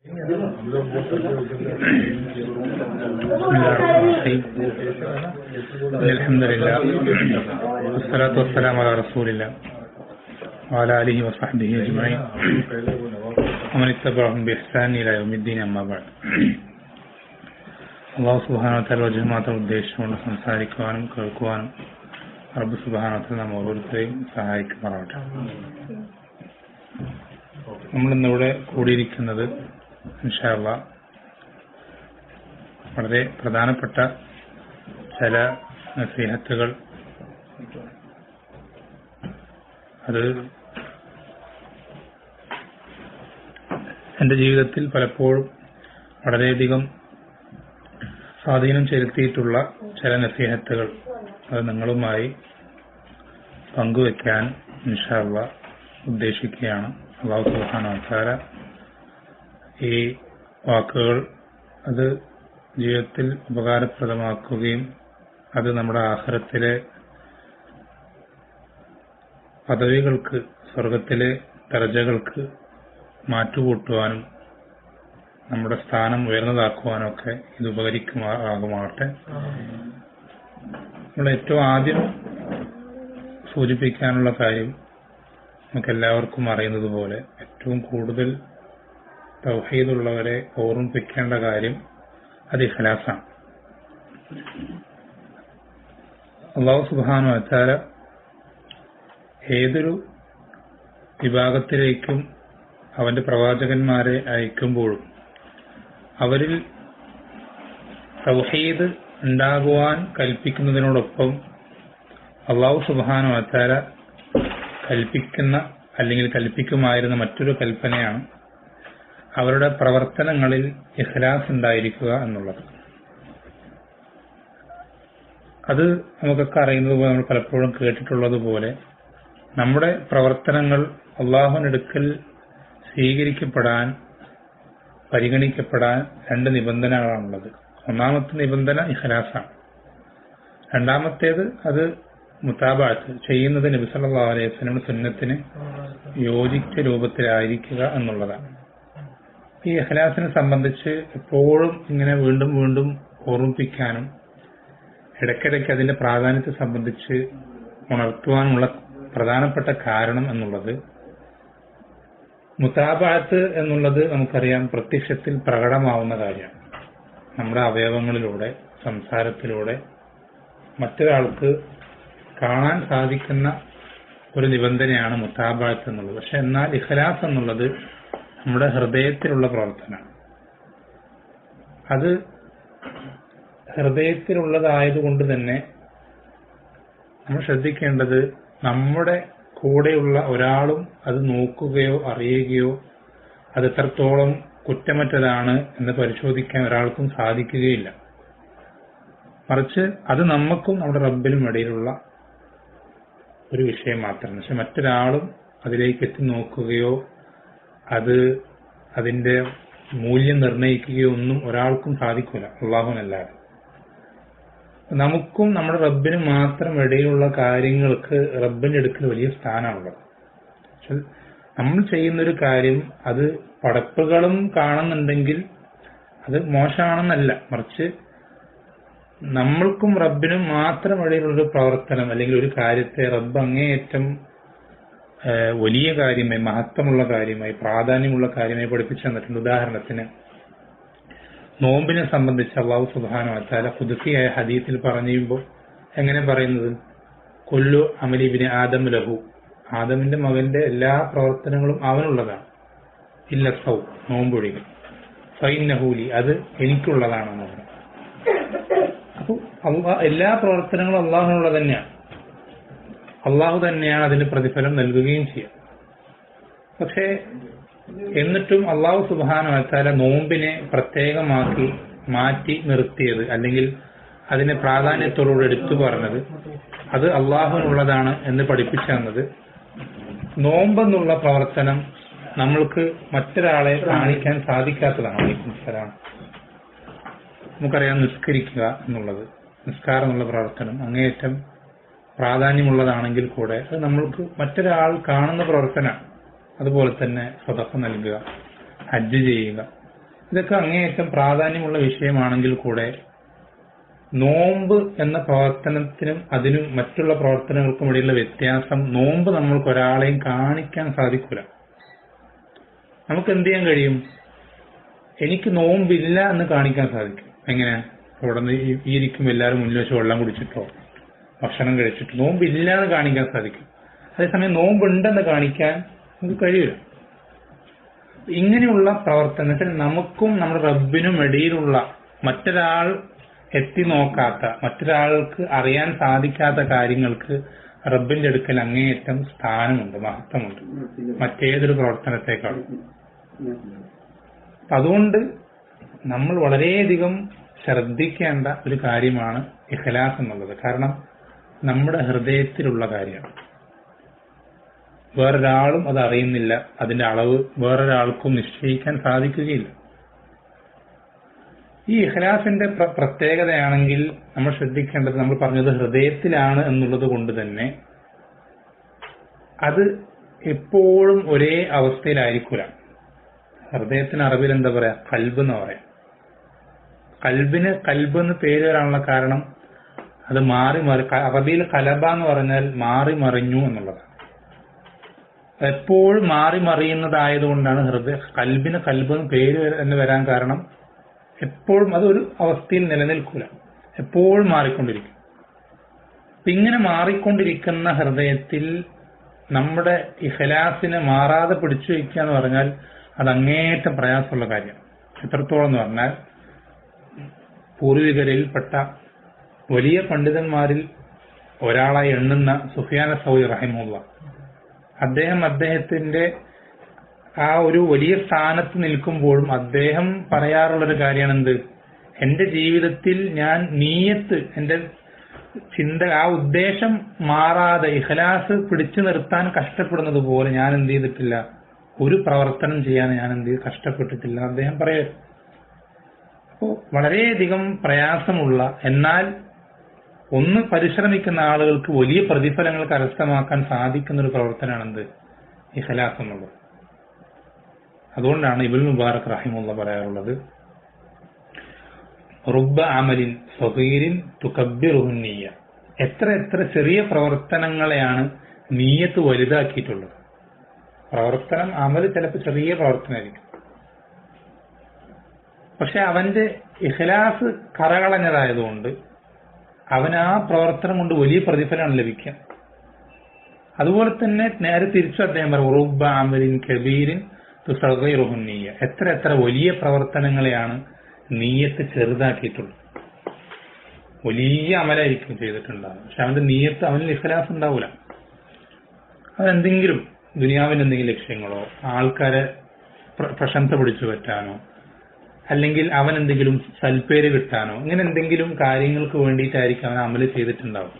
الحمد لله والصلاة والسلام على رسول الله وعلى آله وصحبه أجمعين ومن اتبعهم بإحسان إلى يوم الدين أما بعد. അള്ളാഹു സുബ്ഹാനഹു വ തആല ജമാഅത്തെ ഉദ്ദേശിച്ചുകൊണ്ട് സംസാരിക്കുവാനും കേൾക്കുവാനും റബ്ബ് സുബ്ഹാനഹു വ തആല നാം ഓരോരുത്തരെയും സഹായിക്കുമാറാവട്ടെ. നമ്മളിന്നിവിടെ കൂടിയിരിക്കുന്നത് ഇൻഷാ അല്ലാഹ് വളരെ പ്രധാനപ്പെട്ട ചില നസീഹത്തുകൾ, അത് എൻ്റെ ജീവിതത്തിൽ പലപ്പോഴും വളരെയധികം സ്വാധീനം ചെലുത്തിയിട്ടുള്ള ചില നസീഹത്തുകൾ അത് നിങ്ങളുമായി പങ്കുവെക്കാൻ ഇൻഷാ അല്ലാഹ് ഉദ്ദേശിക്കുകയാണ്. അല്ലാഹു സുബ്ഹാനഹു വ തആല ഈ വാക്കുകൾ അത് ജീവിതത്തിൽ ഉപകാരപ്രദമാക്കുകയും അത് നമ്മുടെ ആഖിറത്തിലെ പദവികൾക്ക്, സ്വർഗത്തിലെ ദർജകൾക്ക് മാറ്റുകൂട്ടുവാനും നമ്മുടെ സ്ഥാനം ഉയർന്നതാക്കുവാനും ഒക്കെ ഇത് ഉപകരിക്കുമാകട്ടെ. നമ്മൾ ഏറ്റവും ആദ്യം സൂചിപ്പിക്കാനുള്ള കാര്യം, നമുക്കെല്ലാവർക്കും അറിയുന്നത് പോലെ ഏറ്റവും കൂടുതൽ തൗഹീദുള്ളവരെ ഓർമ്മിപ്പിക്കേണ്ട കാര്യം അത് ഇഖ്ലാസാണ്. അല്ലാഹു സുബ്ഹാനഹു വ തആല ഏതൊരു വിഭാഗത്തിലേക്കും അവന്റെ പ്രവാചകന്മാരെ അയക്കുമ്പോഴും അവരിൽ തൗഹീദ് ഉണ്ടാകുവാൻ കൽപ്പിക്കുന്നതിനോടൊപ്പം അല്ലാഹു സുബ്ഹാനഹു വ തആല കൽപ്പിക്കുന്ന അല്ലെങ്കിൽ കൽപ്പിക്കുമായിരുന്ന മറ്റൊരു കൽപ്പനയാണ് അവരുടെ പ്രവർത്തനങ്ങളിൽ ഇഖ്ലാസ് ഉണ്ടായിരിക്കുക എന്നുള്ളത്. അത് നമുക്കൊക്കെ അറിയുന്നത് പോലെ, നമ്മൾ പലപ്പോഴും കേട്ടിട്ടുള്ളതുപോലെ, നമ്മുടെ പ്രവർത്തനങ്ങൾ അള്ളാഹുവിനടുക്കൽ സ്വീകരിക്കപ്പെടാൻ, പരിഗണിക്കപ്പെടാൻ രണ്ട് നിബന്ധനകളാണുള്ളത്. ഒന്നാമത്തെ നിബന്ധന ഇഖ്ലാസാണ്. രണ്ടാമത്തേത് അത് മുതാബഅത്ത്, ചെയ്യുന്നത് നബി സല്ലല്ലാഹു അലൈഹി വസല്ലം സുന്നത്തിന് യോജിച്ച രൂപത്തിലായിരിക്കുക എന്നുള്ളതാണ്. ഈ ഇഖ്ലാസിനെ സംബന്ധിച്ച് എപ്പോഴും ഇങ്ങനെ വീണ്ടും വീണ്ടും ഓർമ്മിപ്പിക്കാനും ഇടയ്ക്കിടയ്ക്ക് അതിന്റെ പ്രാധാന്യത്തെ സംബന്ധിച്ച് ഉണർത്തുവാനുമുള്ള പ്രധാനപ്പെട്ട കാരണം എന്നുള്ളത്, മുതാബഅത്ത് എന്നുള്ളത് നമുക്കറിയാം പ്രത്യക്ഷത്തിൽ പ്രകടമാവുന്ന കാര്യമാണ്. നമ്മുടെ അവയവങ്ങളിലൂടെ, സംസാരത്തിലൂടെ മറ്റൊരാൾക്ക് കാണാൻ സാധിക്കുന്ന ഒരു നിബന്ധനയാണ് മുതാബഅത്ത് എന്നുള്ളത്. പക്ഷെ എന്നാൽ ഇഖ്ലാസ് എന്നുള്ളത് നമ്മുടെ ഹൃദയത്തിലുള്ള പ്രവർത്തനമാണ്. അത് ഹൃദയത്തിലുള്ളതായതുകൊണ്ട് തന്നെ നമ്മൾ ശ്രദ്ധിക്കേണ്ടത്, നമ്മുടെ കൂടെയുള്ള ഒരാളും അത് നോക്കുകയോ അറിയുകയോ അത് എത്രത്തോളം കുറ്റമറ്റതാണ് എന്ന് പരിശോധിക്കാൻ ഒരാൾക്കും സാധിക്കുകയില്ല. മറിച്ച് അത് നമുക്കും നമ്മുടെ റബ്ബിനും ഇടയിലുള്ള ഒരു വിഷയം മാത്രമാണ്. പക്ഷെ മറ്റൊരാളും അതിലേക്ക് എത്തി നോക്കുകയോ അതിന്റെ മൂല്യം നിർണയിക്കുകയോ ഒന്നും ഒരാൾക്കും സാധിക്കില്ല, അള്ളാഹുവിനല്ലാതെ. നമുക്കും നമ്മുടെ റബ്ബിനും മാത്രം ഇടയിലുള്ള കാര്യങ്ങൾക്ക് റബ്ബിന്റെ അടുക്കൽ വലിയ സ്ഥാനമാണുള്ളത്. പക്ഷെ നമ്മൾ ചെയ്യുന്നൊരു കാര്യം അത് പടപ്പുകളും കാണുന്നുണ്ടെങ്കിൽ അത് മോശമാണെന്നല്ല, മറിച്ച് നമ്മൾക്കും റബ്ബിനും മാത്രം ഇടയിലുള്ളൊരു പ്രവർത്തനം അല്ലെങ്കിൽ ഒരു കാര്യത്തെ റബ്ബ് അങ്ങേയറ്റം വലിയ കാര്യമായി, മഹത്വമുള്ള കാര്യമായി, പ്രാധാന്യമുള്ള കാര്യമായി പഠിപ്പിച്ചു തന്നിട്ടുണ്ട്. ഉദാഹരണത്തിന്, നോമ്പിനെ സംബന്ധിച്ച് അല്ലാഹു സുബ്ഹാനഹു വ തആല ഖുദ്സിയായ ഹദീസിൽ പറയുമ്പോൾ എങ്ങനെ പറയുന്നത്? കുല്ലു അമലി ഇബ്നി ആദം ലഹു, ആദമിന്റെ മകന്റെ എല്ലാ പ്രവർത്തനങ്ങളും അവനുള്ളതാണ്, ഇല്ല സൗ, നോമ്പൊഴികൾ, ഫഇന്നഹു ലി, അത് എനിക്കുള്ളതാണെന്ന് പറഞ്ഞു. അപ്പോൾ എല്ലാ പ്രവർത്തനങ്ങളും അള്ളാഹുവിനുള്ളത് തന്നെയാണ്. അള്ളാഹു തന്നെയാണ് അതിന് പ്രതിഫലം നൽകുകയും ചെയ്യുക. പക്ഷേ എന്നിട്ടും അള്ളാഹു സുബ്ഹാനഹു വ തആല നോമ്പിനെ പ്രത്യേകമാക്കി മാറ്റി നിർത്തിയത്, അല്ലെങ്കിൽ അതിനെ പ്രാധാന്യത്തോടുകൂടി എടുത്തു പറഞ്ഞത്, അത് അള്ളാഹുവിനുള്ളതാണ് എന്ന് പഠിപ്പിച്ചു തന്നത്, നോമ്പെന്നുള്ള പ്രവർത്തനം നമ്മൾക്ക് മറ്റൊരാളെ കാണിക്കാൻ സാധിക്കാത്തതാണ്. നമുക്കറിയാം, നിസ്കരിക്കുക എന്നുള്ളത്, നിസ്കാരം എന്നുള്ള പ്രവർത്തനം അങ്ങേയറ്റം പ്രാധാന്യമുള്ളതാണെങ്കിൽ കൂടെ അത് നമ്മൾക്ക് മറ്റൊരാൾ കാണുന്ന പ്രവർത്തനമാണ്. അതുപോലെ തന്നെ സദഖ നൽകുക, ഹജ്ജ് ചെയ്യുക, ഇതൊക്കെ അങ്ങേയറ്റം പ്രാധാന്യമുള്ള വിഷയമാണെങ്കിൽ കൂടെ നോമ്പ് എന്ന പ്രവർത്തനത്തിനും അതിനും മറ്റുള്ള പ്രവർത്തനങ്ങൾക്കും ഇടയിലുള്ള വ്യത്യാസം, നോമ്പ് നമ്മൾക്ക് ഒരാളെയും കാണിക്കാൻ സാധിക്കൂല. നമുക്ക് എന്ത് ചെയ്യാൻ കഴിയും? എനിക്ക് നോമ്പില്ല എന്ന് കാണിക്കാൻ സാധിക്കും. എങ്ങനെ? അവിടെ നിന്ന് ഈ ഇരിക്കും എല്ലാവരും മുന്നിൽ വെച്ച് വെള്ളം കുടിച്ചിട്ടോ ഭക്ഷണം കഴിച്ചിട്ടോ നോമ്പില്ല എന്ന് കാണിക്കാൻ സാധിക്കും. അതേസമയം നോമ്പുണ്ടെന്ന് കാണിക്കാൻ നമുക്ക് കഴിയില്ല. ഇങ്ങനെയുള്ള പ്രവർത്തനത്തിൽ നമുക്കും നമ്മുടെ റബ്ബിനും ഇടയിലുള്ള മറ്റൊരാൾ എത്തി നോക്കാത്ത, മറ്റൊരാൾക്ക് അറിയാൻ സാധിക്കാത്ത കാര്യങ്ങൾക്ക് റബ്ബിന്റെ അടുക്കൽ അങ്ങേയറ്റം സ്ഥാനമുണ്ട്, മഹത്വമുണ്ട് മറ്റേതൊരു പ്രവർത്തനത്തെക്കാളും. അതുകൊണ്ട് നമ്മൾ വളരെയധികം ശ്രദ്ധിക്കേണ്ട ഒരു കാര്യമാണ് ഇഖ്ലാസ് എന്നുള്ളത്. കാരണം നമ്മുടെ ഹൃദയത്തിലുള്ള കാര്യമാണ്. വേറൊരാളും അത് അറിയുന്നില്ല. അതിന്റെ അളവ് വേറൊരാൾക്കും നിശ്ചയിക്കാൻ സാധിക്കുകയില്ല. ഈ ഇഖ്ലാസിന്റെ പ്രത്യേകതയാണെങ്കിൽ നമ്മൾ ശ്രദ്ധിക്കേണ്ടത്, നമ്മൾ പറഞ്ഞത് ഹൃദയത്തിലാണ് എന്നുള്ളത് കൊണ്ട് തന്നെ അത് എപ്പോഴും ഒരേ അവസ്ഥയിലായിരിക്കൂല. ഹൃദയത്തിന് അറബിൽ എന്താ പറയാ? കൽബ് എന്ന് പറയാം. കൽബിന് കൽബ് എന്ന് പേര് വരാനുള്ള കാരണം അത് മാറി മാറി, അറബിയിൽ കലബ എന്ന് പറഞ്ഞാൽ മാറി മറിഞ്ഞു എന്നുള്ളതാണ്. എപ്പോഴും മാറി മറിയുന്നതായതുകൊണ്ടാണ് കൽബിന് കൽബ് എന്ന് പേര് എന്ന് വരാൻ കാരണം. എപ്പോഴും അതൊരു അവസ്ഥയിൽ നിലനിൽക്കൂല, എപ്പോഴും മാറിക്കൊണ്ടിരിക്കും. ഇങ്ങനെ മാറിക്കൊണ്ടിരിക്കുന്ന ഹൃദയത്തിൽ നമ്മുടെ ഇഖ്ലാസിനെ മാറാതെ പിടിച്ചു വയ്ക്കുക എന്ന് പറഞ്ഞാൽ അത് അങ്ങേയറ്റം പ്രയാസമുള്ള കാര്യമാണ്. എത്രത്തോളം എന്ന് പറഞ്ഞാൽ, പൂർവികരിൽപ്പെട്ട വലിയ പണ്ഡിതന്മാരിൽ ഒരാളായി എണ്ണുന്ന സുഫിയാൻ സൗരി റഹിമഹുല്ലാഹ്, അദ്ദേഹത്തിന്റെ ആ ഒരു വലിയ സ്ഥാനത്ത് നിൽക്കുമ്പോഴും അദ്ദേഹം പറയാറുള്ളൊരു കാര്യമാണ് എന്ത്? എന്റെ ജീവിതത്തിൽ ഞാൻ നീയത്ത്, എന്റെ ചിന്ത, ആ ഉദ്ദേശം മാറാതെ ഇഖ്ലാസ് പിടിച്ചു നിർത്താൻ കഷ്ടപ്പെടുന്നത് പോലെ ഞാൻ എന്ത് ചെയ്തിട്ടില്ല, ഒരു പ്രവർത്തനം ചെയ്യാൻ ഞാൻ കഷ്ടപ്പെട്ടിട്ടില്ല അദ്ദേഹം പറയുക. അപ്പോ വളരെയധികം പ്രയാസമുള്ള, എന്നാൽ ഒന്ന് പരിശ്രമിക്കുന്ന ആളുകൾക്ക് വലിയ പ്രതിഫലങ്ങൾ കരസ്ഥമാക്കാൻ സാധിക്കുന്ന ഒരു പ്രവർത്തനമാണ് എന്ത്? ഇഖ്ലാസ് എന്നുള്ളത്. അതുകൊണ്ടാണ് ഇബ്നുൽ മുബാറക് റഹിമഹുല്ലാഹ് പറയാറുള്ളത്, റുബ്ബ അമലിൻ സഗീരിൻ തുകബ്ബിറുഹു നിയ്യ. എത്ര എത്ര ചെറിയ പ്രവർത്തനങ്ങളെയാണ് നീയത്ത് വലുതാക്കിയിട്ടുള്ളത്. പ്രവർത്തനം, അമല് ചിലപ്പോൾ ചെറിയ പ്രവർത്തനമായിരിക്കും, പക്ഷെ അവന്റെ ഇഖ്ലാസ് കറകളഞ്ഞതായതുകൊണ്ട് അവന് ആ പ്രവർത്തനം കൊണ്ട് വലിയ പ്രതിഫലമാണ് ലഭിക്കുക. അതുപോലെ തന്നെ നേരെ തിരിച്ചു അദ്ദേഹം പറയും, റുബ്ബ അമലിൻ കബീരിൻ തുസഗീറുഹു നിയ്യ. എത്ര എത്ര വലിയ പ്രവർത്തനങ്ങളെയാണ് നീയത്ത് ചെറുതാക്കിയിട്ടുള്ളത്. വലിയ അമലായിരിക്കും ചെയ്തിട്ടുണ്ടാകും, പക്ഷെ അവന്റെ നീയത്ത്, അവനിൽ ഇഖ്ലാസ് ഉണ്ടാവൂല. അതെന്തെങ്കിലും ദുനിയാവിന്റെ എന്തെങ്കിലും ലക്ഷ്യങ്ങളോ, ആൾക്കാരെ പ്രശംസ പിടിച്ചു പറ്റാനോ, അല്ലെങ്കിൽ അവൻ എന്തെങ്കിലും സൽപ്പേര് കിട്ടാനോ, ഇങ്ങനെ എന്തെങ്കിലും കാര്യങ്ങൾക്ക് വേണ്ടിയിട്ടായിരിക്കും അവൻ അമല് ചെയ്തിട്ടുണ്ടാവും.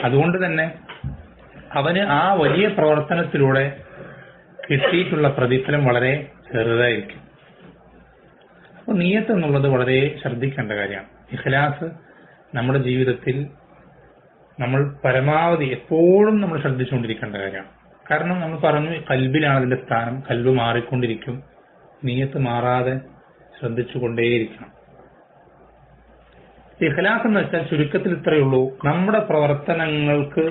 അതുകൊണ്ട് തന്നെ അവന് ആ വലിയ പ്രവർത്തനത്തിലൂടെ കിട്ടിയിട്ടുള്ള പ്രതിഫലം വളരെ ചെറുതായിരിക്കും. അപ്പൊ നിയ്യത്ത് എന്നുള്ളത് വളരെ ശ്രദ്ധിക്കേണ്ട കാര്യമാണ്. ഇഖ്ലാസ് നമ്മുടെ ജീവിതത്തിൽ നമ്മൾ പരമാവധി എപ്പോഴും നമ്മൾ ശ്രദ്ധിച്ചുകൊണ്ടിരിക്കേണ്ട കാര്യമാണ്. കാരണം നമ്മൾ പറഞ്ഞു, കൽബിലാണ് അതിന്റെ സ്ഥാനം. കൽബ് മാറിക്കൊണ്ടിരിക്കും, നിയ്യത്ത് മാറാതെ ശ്രദ്ധിച്ചുകൊണ്ടേയിരിക്കണം. ഇഖ്ലാസ് എന്ന് വെച്ചാൽ ചുരുക്കത്തിൽ ഇത്രയേ ഉള്ളൂ, നമ്മുടെ പ്രവർത്തനങ്ങൾക്ക്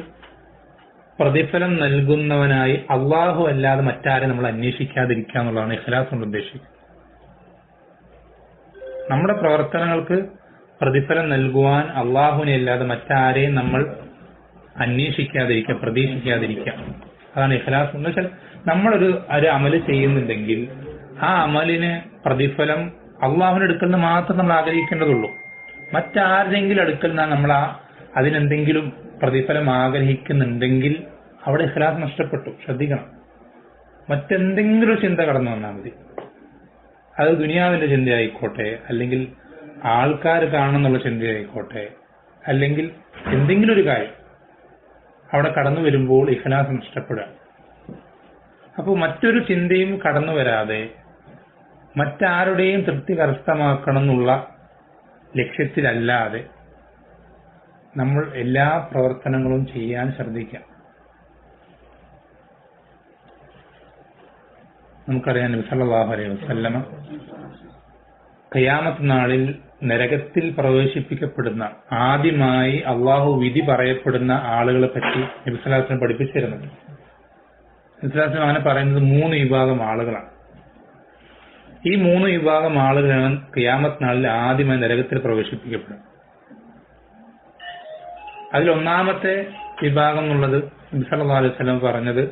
പ്രതിഫലം നൽകുന്നവനായി അള്ളാഹു അല്ലാതെ മറ്റാരെ നമ്മൾ അന്വേഷിക്കാതിരിക്കുക എന്നുള്ളതാണ് ഇഖ്ലാസ് കൊണ്ട് ഉദ്ദേശിക്കുന്നത്. നമ്മുടെ പ്രവർത്തനങ്ങൾക്ക് പ്രതിഫലം നൽകുവാൻ അള്ളാഹുവിനെ അല്ലാതെ മറ്റാരെയും നമ്മൾ അന്വേഷിക്കാതിരിക്കുക, പ്രതീക്ഷിക്കാതിരിക്കുക. അതാണ് ഇഖ്ലാസ് എന്ന് വെച്ചാൽ, നമ്മളൊരു അമല് ചെയ്യുന്നുണ്ടെങ്കിൽ ആ അമലിന് പ്രതിഫലം അള്ളാഹുവിന്റെ അടുക്കൽ നിന്ന് മാത്രം നമ്മൾ ആഗ്രഹിക്കേണ്ടതുള്ളൂ. മറ്റാരുടെങ്കിലും അടുക്കൽ നിന്നാണ് നമ്മൾ അതിനെന്തെങ്കിലും പ്രതിഫലം ആഗ്രഹിക്കുന്നുണ്ടെങ്കിൽ അവിടെ ഇഖ്ലാസ് നഷ്ടപ്പെട്ടു. ശ്രദ്ധിക്കണം. മറ്റെന്തെങ്കിലും ചിന്ത കടന്നു വന്നാൽ മതി, അത് ദുനിയാവിന്റെ ചിന്തയായിക്കോട്ടെ, അല്ലെങ്കിൽ ആൾക്കാർ കാണുന്നുള്ള ചിന്തയായിക്കോട്ടെ, അല്ലെങ്കിൽ എന്തെങ്കിലും ഒരു കാര്യം അവിടെ കടന്നു വരുമ്പോൾ ഇഖ്ലാസ് നഷ്ടപ്പെടുക. അപ്പോൾ മറ്റൊരു ചിന്തയും കടന്നു വരാതെ മറ്റാരുടെയും തൃപ്തി കരസ്ഥമാക്കണം എന്നുള്ള ലക്ഷ്യത്തിലല്ലാതെ നമ്മൾ എല്ലാ പ്രവർത്തനങ്ങളും ചെയ്യാൻ ശ്രദ്ധിക്കാം. നമുക്കറിയാം നബി സല്ലല്ലാഹു അലൈഹി വസല്ലമ ഖിയാമത്ത് നാളിൽ നരകത്തിൽ പ്രവേശിപ്പിക്കപ്പെടുന്ന ആദ്യമായി അള്ളാഹു വിധി പറയപ്പെടുന്ന ആളുകളെ പറ്റി നബി സല്ലല്ലാഹു അലൈഹി വസല്ലം പഠിപ്പിച്ചിരുന്നത്. നബി സല്ലല്ലാഹു അലൈഹി വസല്ലം അങ്ങനെ പറയുന്നത് 3 വിഭാഗം ആളുകളാണ്. ഈ 3 വിഭാഗം ആളുകളാണ് ഖിയാമത്ത് നാളിൽ ആദ്യമായി നരകത്തിൽ പ്രവേശിപ്പിക്കപ്പെടുന്നത്. അതിൽ ഒന്നാമത്തെ വിഭാഗം എന്നുള്ളത് നബി സല്ലല്ലാഹു അലൈഹി വസല്ലം പറഞ്ഞത്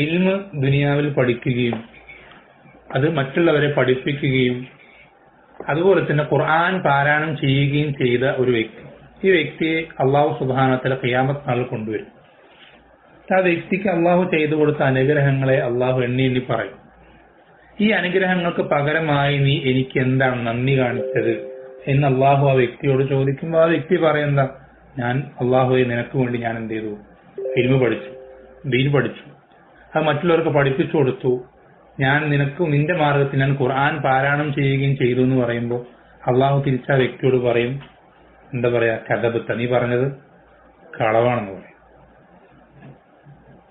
ഇൽമ് ദുനിയാവിൽ പഠിക്കുകയും അത് മറ്റുള്ളവരെ പഠിപ്പിക്കുകയും അതുപോലെ തന്നെ ഖുർആൻ പാരായണം ചെയ്യുകയും ചെയ്ത ഒരു വ്യക്തി. ഈ വ്യക്തിയെ അള്ളാഹു സുബ്ഹാനഹു വ തആല ഖിയാമത്ത് നാളിൽ കൊണ്ടുവരും. ആ വ്യക്തിക്ക് അള്ളാഹു ചെയ്തു കൊടുത്ത അനുഗ്രഹങ്ങളെ അള്ളാഹു എണ്ണി എണ്ണി പറയും. ഈ അനുഗ്രഹങ്ങൾക്ക് പകരമായി നീ എനിക്ക് എന്താണ് നന്ദി കാണിച്ചത് എന്ന് അള്ളാഹു ആ വ്യക്തിയോട് ചോദിക്കുമ്പോൾ ആ വ്യക്തി പറയുന്ന, ഞാൻ അള്ളാഹുവെ നിനക്ക് വേണ്ടി ഞാൻ എന്ത് ചെയ്തു, ഇൽമു പഠിച്ചു, ദീൻ പഠിച്ചു, അത് മറ്റുള്ളവർക്ക് പഠിപ്പിച്ചു കൊടുത്തു, ഞാൻ നിനക്ക് നിന്റെ മാർഗത്തിൽ ഞാൻ ഖുർആൻ പാരായണം ചെയ്യുകയും ചെയ്തു എന്ന് പറയുമ്പോൾ അള്ളാഹു തിരിച്ച ആ വ്യക്തിയോട് പറയും, എന്താ പറയാ, കദബത്ത, നീ പറഞ്ഞത് കളവാണെന്ന് പറയും.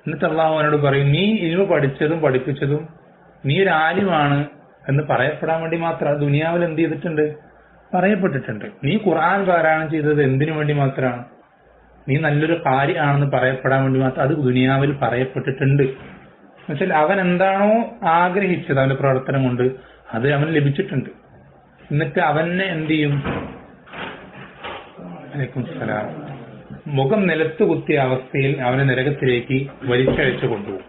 എന്നിട്ട് അള്ളാഹു അവനോട് പറയും, നീ ഇൽമു പഠിച്ചതും പഠിപ്പിച്ചതും നീ ഒരു ആലിമാണ് എന്ന് പറയപ്പെടാൻ വേണ്ടി മാത്രം ദുനിയാവിൽ എന്ത് ചെയ്തിട്ടുണ്ട്, പറയപ്പെട്ടിട്ടുണ്ട്. നീ ഖുർആൻ പാരായണം ചെയ്തത് എന്തിനു വേണ്ടി മാത്രമാണ്, നീ നല്ലൊരു കാര്യമാണെന്ന് പറയപ്പെടാൻ വേണ്ടി മാത്രം അത് ദുനിയാവിൽ പറയപ്പെട്ടിട്ടുണ്ട്. എന്നുവെച്ചാൽ അവൻ എന്താണോ ആഗ്രഹിച്ചത് അവന്റെ പ്രവർത്തനം കൊണ്ട് അത് അവന് ലഭിച്ചിട്ടുണ്ട്. എന്നിട്ട് അവനെ എന്ത് ചെയ്യും, അലൈക്കും സലാം, മുഖം നിലത്ത് കുത്തിയ അവസ്ഥയിൽ അവനെ നരകത്തിലേക്ക് വലിച്ചഴച്ചു കൊണ്ടുപോകും.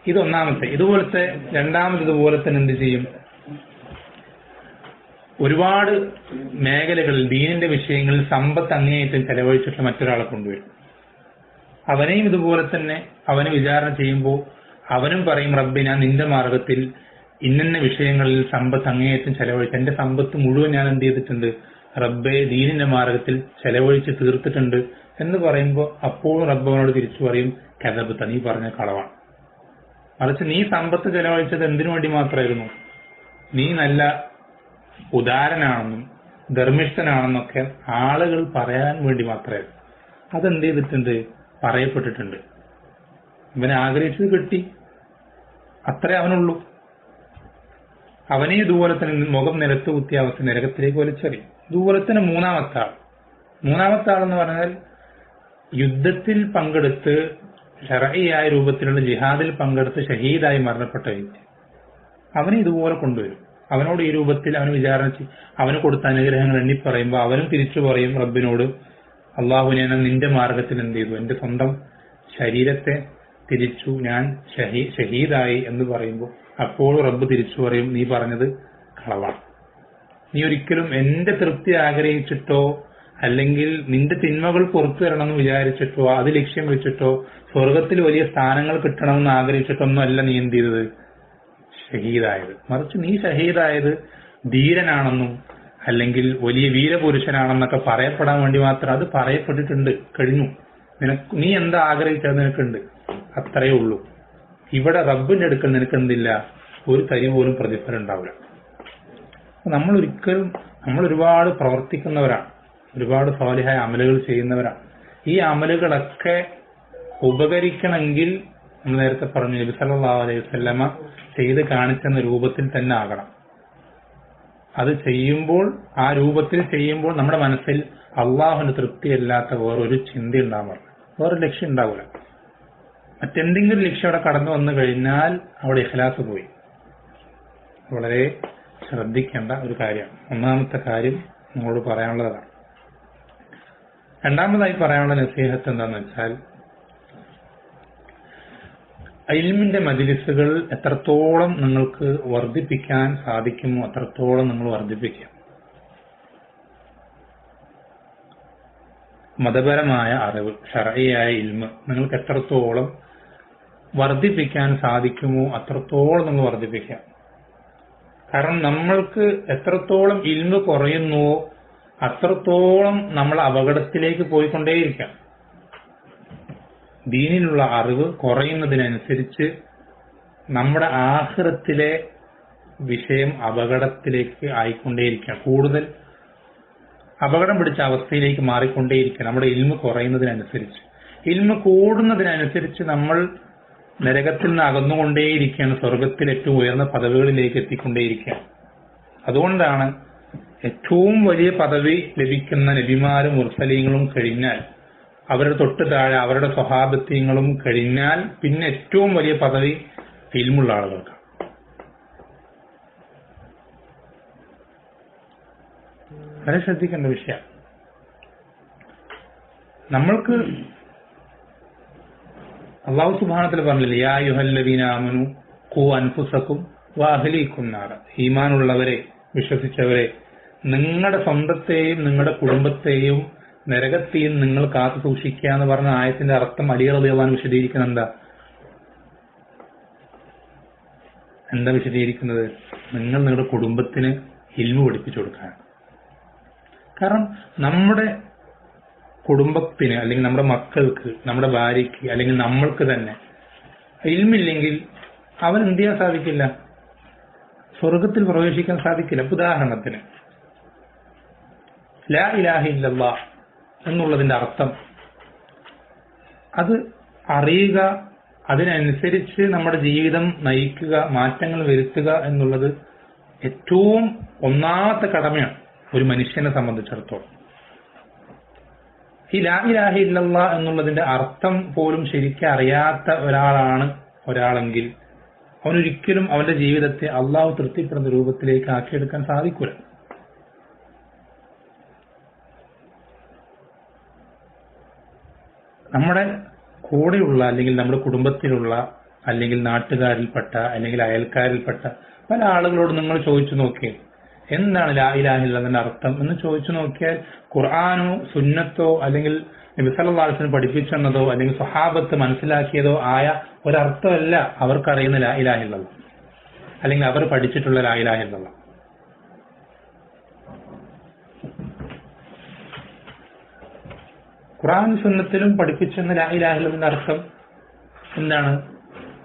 ഇതൊന്നാമത്തെ. ഇതുപോലത്തെ രണ്ടാമത് ഇതുപോലെ തന്നെ എന്ത് ചെയ്യും, ഒരുപാട് മേഖലകളിൽ ദീനിന്റെ വിഷയങ്ങളിൽ സമ്പത്ത് അങ്ങേയറ്റം ചെലവഴിച്ചിട്ട് മറ്റൊരാളെ കൊണ്ടുവരും. അവനെയും ഇതുപോലെ തന്നെ അവനെ വിചാരണ ചെയ്യുമ്പോൾ അവനും പറയും, റബ്ബേ ഞാൻ നിന്റെ മാർഗത്തിൽ ഇന്ന വിഷയങ്ങളിൽ സമ്പത്ത് അങ്ങേയറ്റം ചെലവഴിച്ച് എന്റെ സമ്പത്ത് മുഴുവൻ ഞാൻ എന്ത് ചെയ്തിട്ടുണ്ട്, റബ്ബേ ദീനിന്റെ മാർഗത്തിൽ ചെലവഴിച്ച് തീർത്തിട്ടുണ്ട് എന്ന് പറയുമ്പോൾ അപ്പോൾ റബ്ബിനോട് തിരിച്ചു പറയും, കദബത്ത, നീ പറഞ്ഞ കളവാണ്. മറിച്ച് നീ സമ്പത്ത് ചെലവഴിച്ചത് എന്തിനു വേണ്ടി മാത്രമായിരുന്നു, നീ നല്ല ഉദാരനാണെന്നും ധർമ്മിഷ്ഠനാണെന്നൊക്കെ ആളുകൾ പറയാൻ വേണ്ടി മാത്രമായിരുന്നു. അതെന്ത് ചെയ്തിട്ടുണ്ട്, പറയപ്പെട്ടിട്ടുണ്ട്. ഇവനെ ആഗ്രഹിച്ചത് കിട്ടി, അത്രേ അവനുള്ളൂ. അവനെ ഇതുപോലെ തന്നെ മുഖം നിലത്ത് കുത്തിയ അവസ്ഥ നരകത്തിലേക്ക് വലിച്ചെറിയും. ഇതുപോലെ തന്നെ മൂന്നാമത്തെ ആളെന്ന് പറഞ്ഞാൽ യുദ്ധത്തിൽ പങ്കെടുത്ത് ശർഈയായ രൂപത്തിലുള്ള ജിഹാദിൽ പങ്കെടുത്ത് ഷഹീദായി മരണപ്പെട്ട വ്യക്തി, അവനെ ഇതുപോലെ കൊണ്ടുവരും. അവനോട് ഈ രൂപത്തിൽ അവന് വിചാരണ അവന് കൊടുത്ത അനുഗ്രഹങ്ങൾ എണ്ണി പറയുമ്പോൾ അവനും തിരിച്ചു പറയും റബ്ബിനോട്, അള്ളാഹുവിനെ ഞാൻ നിന്റെ മാർഗത്തിൽ എന്ത് ചെയ്തു, എന്റെ സ്വന്തം ശരീരത്തെ തിരിച്ചു, ഞാൻ ഷഹീദായി എന്ന് പറയുമ്പോൾ അപ്പോൾ റബ്ബ് തിരിച്ചു പറയും, നീ പറഞ്ഞത് കളവാണ്. നീ ഒരിക്കലും എന്റെ തൃപ്തി ആഗ്രഹിച്ചിട്ടോ അല്ലെങ്കിൽ നിന്റെ തിന്മകൾ പുറത്തു തരണമെന്ന് വിചാരിച്ചിട്ടോ അത് ലക്ഷ്യം വെച്ചിട്ടോ സ്വർഗത്തിൽ വലിയ സ്ഥാനങ്ങൾ കിട്ടണമെന്ന് ആഗ്രഹിച്ചിട്ടൊന്നും അല്ല നീ എന്ത് ചെയ്തത്, ഷഹീദായത്. മറിച്ച് നീ ഷഹീദായത് ധീരനാണെന്നും അല്ലെങ്കിൽ വലിയ വീരപുരുഷനാണെന്നൊക്കെ പറയപ്പെടാൻ വേണ്ടി മാത്രം അത് പറയപ്പെട്ടിട്ടുണ്ട്, കഴിഞ്ഞു. നീ എന്താ ആഗ്രഹിച്ചത് നിനക്കുണ്ട്, അത്രയേ ഉള്ളൂ. ഇവിടെ റബ്ബിന്റെ അടുക്കൽ നിനക്ക് എന്തില്ല, ഒരു തരി പോലും പ്രതിഫലം ഉണ്ടാവില്ല. നമ്മൾ ഒരുപാട് പ്രവർത്തിക്കുന്നവരാണ്, ഒരുപാട് സ്വാലിഹായ അമലുകൾ ചെയ്യുന്നവരാണ്. ഈ അമലുകളൊക്കെ ഉപകരിക്കണമെങ്കിൽ നമ്മൾ നേരത്തെ പറഞ്ഞു നബി സല്ലല്ലാഹു അലൈഹി വസല്ലമ ചെയ്ത് കാണിച്ചെന്ന രൂപത്തിൽ തന്നെ ആകണം. അത് ചെയ്യുമ്പോൾ ആ രൂപത്തിൽ ചെയ്യുമ്പോൾ നമ്മുടെ മനസ്സിൽ അള്ളാഹുവിന്റെ തൃപ്തിയല്ലാത്ത വേറൊരു ചിന്ത ഉണ്ടാവാറില്ല, വേറൊരു ലക്ഷ്യം ഉണ്ടാവില്ല. മറ്റെന്തെങ്കിലും ലക്ഷ്യം അവിടെ കടന്നു വന്നു കഴിഞ്ഞാൽ അവിടെ ഇഖ്ലാസ് പോയി. വളരെ ശ്രദ്ധിക്കേണ്ട ഒരു കാര്യമാണ്. ഒന്നാമത്തെ കാര്യം നിങ്ങളോട് പറയാനുള്ളതാണ്. രണ്ടാമതായി പറയാനുള്ള നസീഹത്ത് എന്താണെന്ന് വെച്ചാൽ, ഇൽമിന്റെ മജ്‌ലിസുകൾ എത്രത്തോളം നിങ്ങൾക്ക് വർദ്ധിപ്പിക്കാൻ സാധിക്കുമോ അത്രത്തോളം നിങ്ങൾ വർദ്ധിപ്പിക്കുക. മതപരമായ അറിവ്, ശർഈയായ ഇൽമ് നിങ്ങൾക്ക് എത്രത്തോളം വർദ്ധിപ്പിക്കാൻ സാധിക്കുമോ അത്രത്തോളം നിങ്ങൾ വർദ്ധിപ്പിക്കുക. കാരണം നമ്മൾക്ക് എത്രത്തോളം ഇൽമ് കുറയുന്നുവോ അത്രത്തോളം നമ്മൾ അപകടത്തിലേക്ക് പോയിക്കൊണ്ടേയിരിക്കാം. ദീനിലുള്ള അറിവ് കുറയുന്നതിനനുസരിച്ച് നമ്മുടെ ആഖിറത്തിലെ വിഷയം അപകടത്തിലേക്ക് ആയിക്കൊണ്ടേയിരിക്കാം, കൂടുതൽ അപകടം പിടിച്ച അവസ്ഥയിലേക്ക് മാറിക്കൊണ്ടേയിരിക്കാം. നമ്മുടെ ഇൽമ് കുറയുന്നതിനനുസരിച്ച്, ഇൽമ് കൂടുന്നതിനനുസരിച്ച് നമ്മൾ നരകത്തിൽ നിന്ന് അകന്നുകൊണ്ടേയിരിക്കുകയാണ്, സ്വർഗത്തിൽ ഏറ്റവും ഉയർന്ന പദവികളിലേക്ക് എത്തിക്കൊണ്ടേയിരിക്കുകയാണ്. അതുകൊണ്ടാണ് ഏറ്റവും വലിയ പദവി ലഭിക്കുന്ന നബിമാരും മുർസലീങ്ങളും കഴിഞ്ഞാൽ, അവരുടെ തൊട്ട് താഴെ അവരുടെ സ്വഹാബത്യങ്ങളും കഴിഞ്ഞാൽ പിന്നെ ഏറ്റവും വലിയ പദവി ഇൽമുള്ള ആളുകൾക്ക്. വളരെ ശ്രദ്ധിക്കേണ്ട വിഷയം. നമ്മൾക്ക് അല്ലാഹു സുബ്ഹാനഹു വ തആല പറഞ്ഞില്ലേ, യാ അയ്യുഹല്ലദീന ആമനു ഖൂ അൻഫുസകും വഅഹ്ലീകും നാറ. ഈമാനുള്ളവരെ, വിശ്വസിച്ചവരെ, നിങ്ങളുടെ സ്വന്തത്തെയും നിങ്ങളുടെ കുടുംബത്തെയും നരകത്തെയും നിങ്ങൾ കാത്തു സൂക്ഷിക്കുക എന്ന് പറഞ്ഞ ആയത്തിന്റെ അർത്ഥം അലി റളിയല്ലാഹു അൻഹു വിശദീകരിക്കുന്നത് എന്താ വിശദീകരിക്കുന്നത്? നിങ്ങൾ നിങ്ങളുടെ കുടുംബത്തിന് ഇൽമു പഠിപ്പിച്ചു കൊടുക്കാൻ. കാരണം നമ്മുടെ കുടുംബത്തിന് അല്ലെങ്കിൽ നമ്മുടെ മക്കൾക്ക്, നമ്മുടെ ഭാര്യയ്ക്ക് അല്ലെങ്കിൽ നമ്മൾക്ക് തന്നെ ഇൽമില്ലെങ്കിൽ അവൻ എന്ത് ചെയ്യാൻ സാധിക്കില്ല? സ്വർഗത്തിൽ പ്രവേശിക്കാൻ സാധിക്കില്ല. ഉദാഹരണത്തിന് ലാ ഇലാഹ ഇല്ലല്ലാഹ് എന്നുള്ളതിന്റെ അർത്ഥം അത് അറിയുക, അതിനനുസരിച്ച് നമ്മുടെ ജീവിതം നയിക്കുക, മാറ്റങ്ങൾ വരുത്തുക എന്നുള്ളത് ഏറ്റവും ഒന്നാമത്തെ കടമയാണ് ഒരു മനുഷ്യനെ സംബന്ധിച്ചിടത്തോളം. ഈ ലാ ഇലാഹ ഇല്ലല്ലാഹ് എന്നുള്ളതിന്റെ അർത്ഥം പോലും ശരിക്കും അറിയാത്ത ഒരാളെങ്കിൽ അവനൊരിക്കലും അവന്റെ ജീവിതത്തെ അള്ളാഹു തൃപ്തിപ്പെടുന്ന രൂപത്തിലേക്ക് ആക്കിയെടുക്കാൻ സാധിക്കൂല. നമ്മുടെ കൂടെയുള്ള അല്ലെങ്കിൽ നമ്മുടെ കുടുംബത്തിലുള്ള അല്ലെങ്കിൽ നാട്ടുകാരിൽപ്പെട്ട അല്ലെങ്കിൽ അയൽക്കാരിൽപ്പെട്ട പല ആളുകളോട് നിങ്ങൾ ചോദിച്ചു നോക്കിയേ, എന്താണ് ലാ ഇലാഹ ഇല്ലല്ലാഹിന്റെ അർത്ഥം എന്ന് ചോദിച്ചു നോക്കിയാൽ ഖുർആനോ സുന്നത്തോ അല്ലെങ്കിൽ നബി സല്ലല്ലാഹു അലൈഹി വസല്ലം പഠിപ്പിച്ചെന്നതോ അല്ലെങ്കിൽ സ്വഹാബത്ത് മനസ്സിലാക്കിയതോ ആയ ഒരർത്ഥമല്ല അവർക്കറിയുന്ന ലാ ഇലാഹ ഇല്ലല്ലാഹ്, അല്ലെങ്കിൽ അവർ പഠിച്ചിട്ടുള്ള ലാ ഇലാഹ ഇല്ലല്ലാഹ്. ഖുർആൻ സുന്നത്തിലും പഠിപ്പിച്ചെന്ന ലാ ഇലാഹ ഇല്ലല്ലാഹിന്റെ അർത്ഥം എന്താണ്?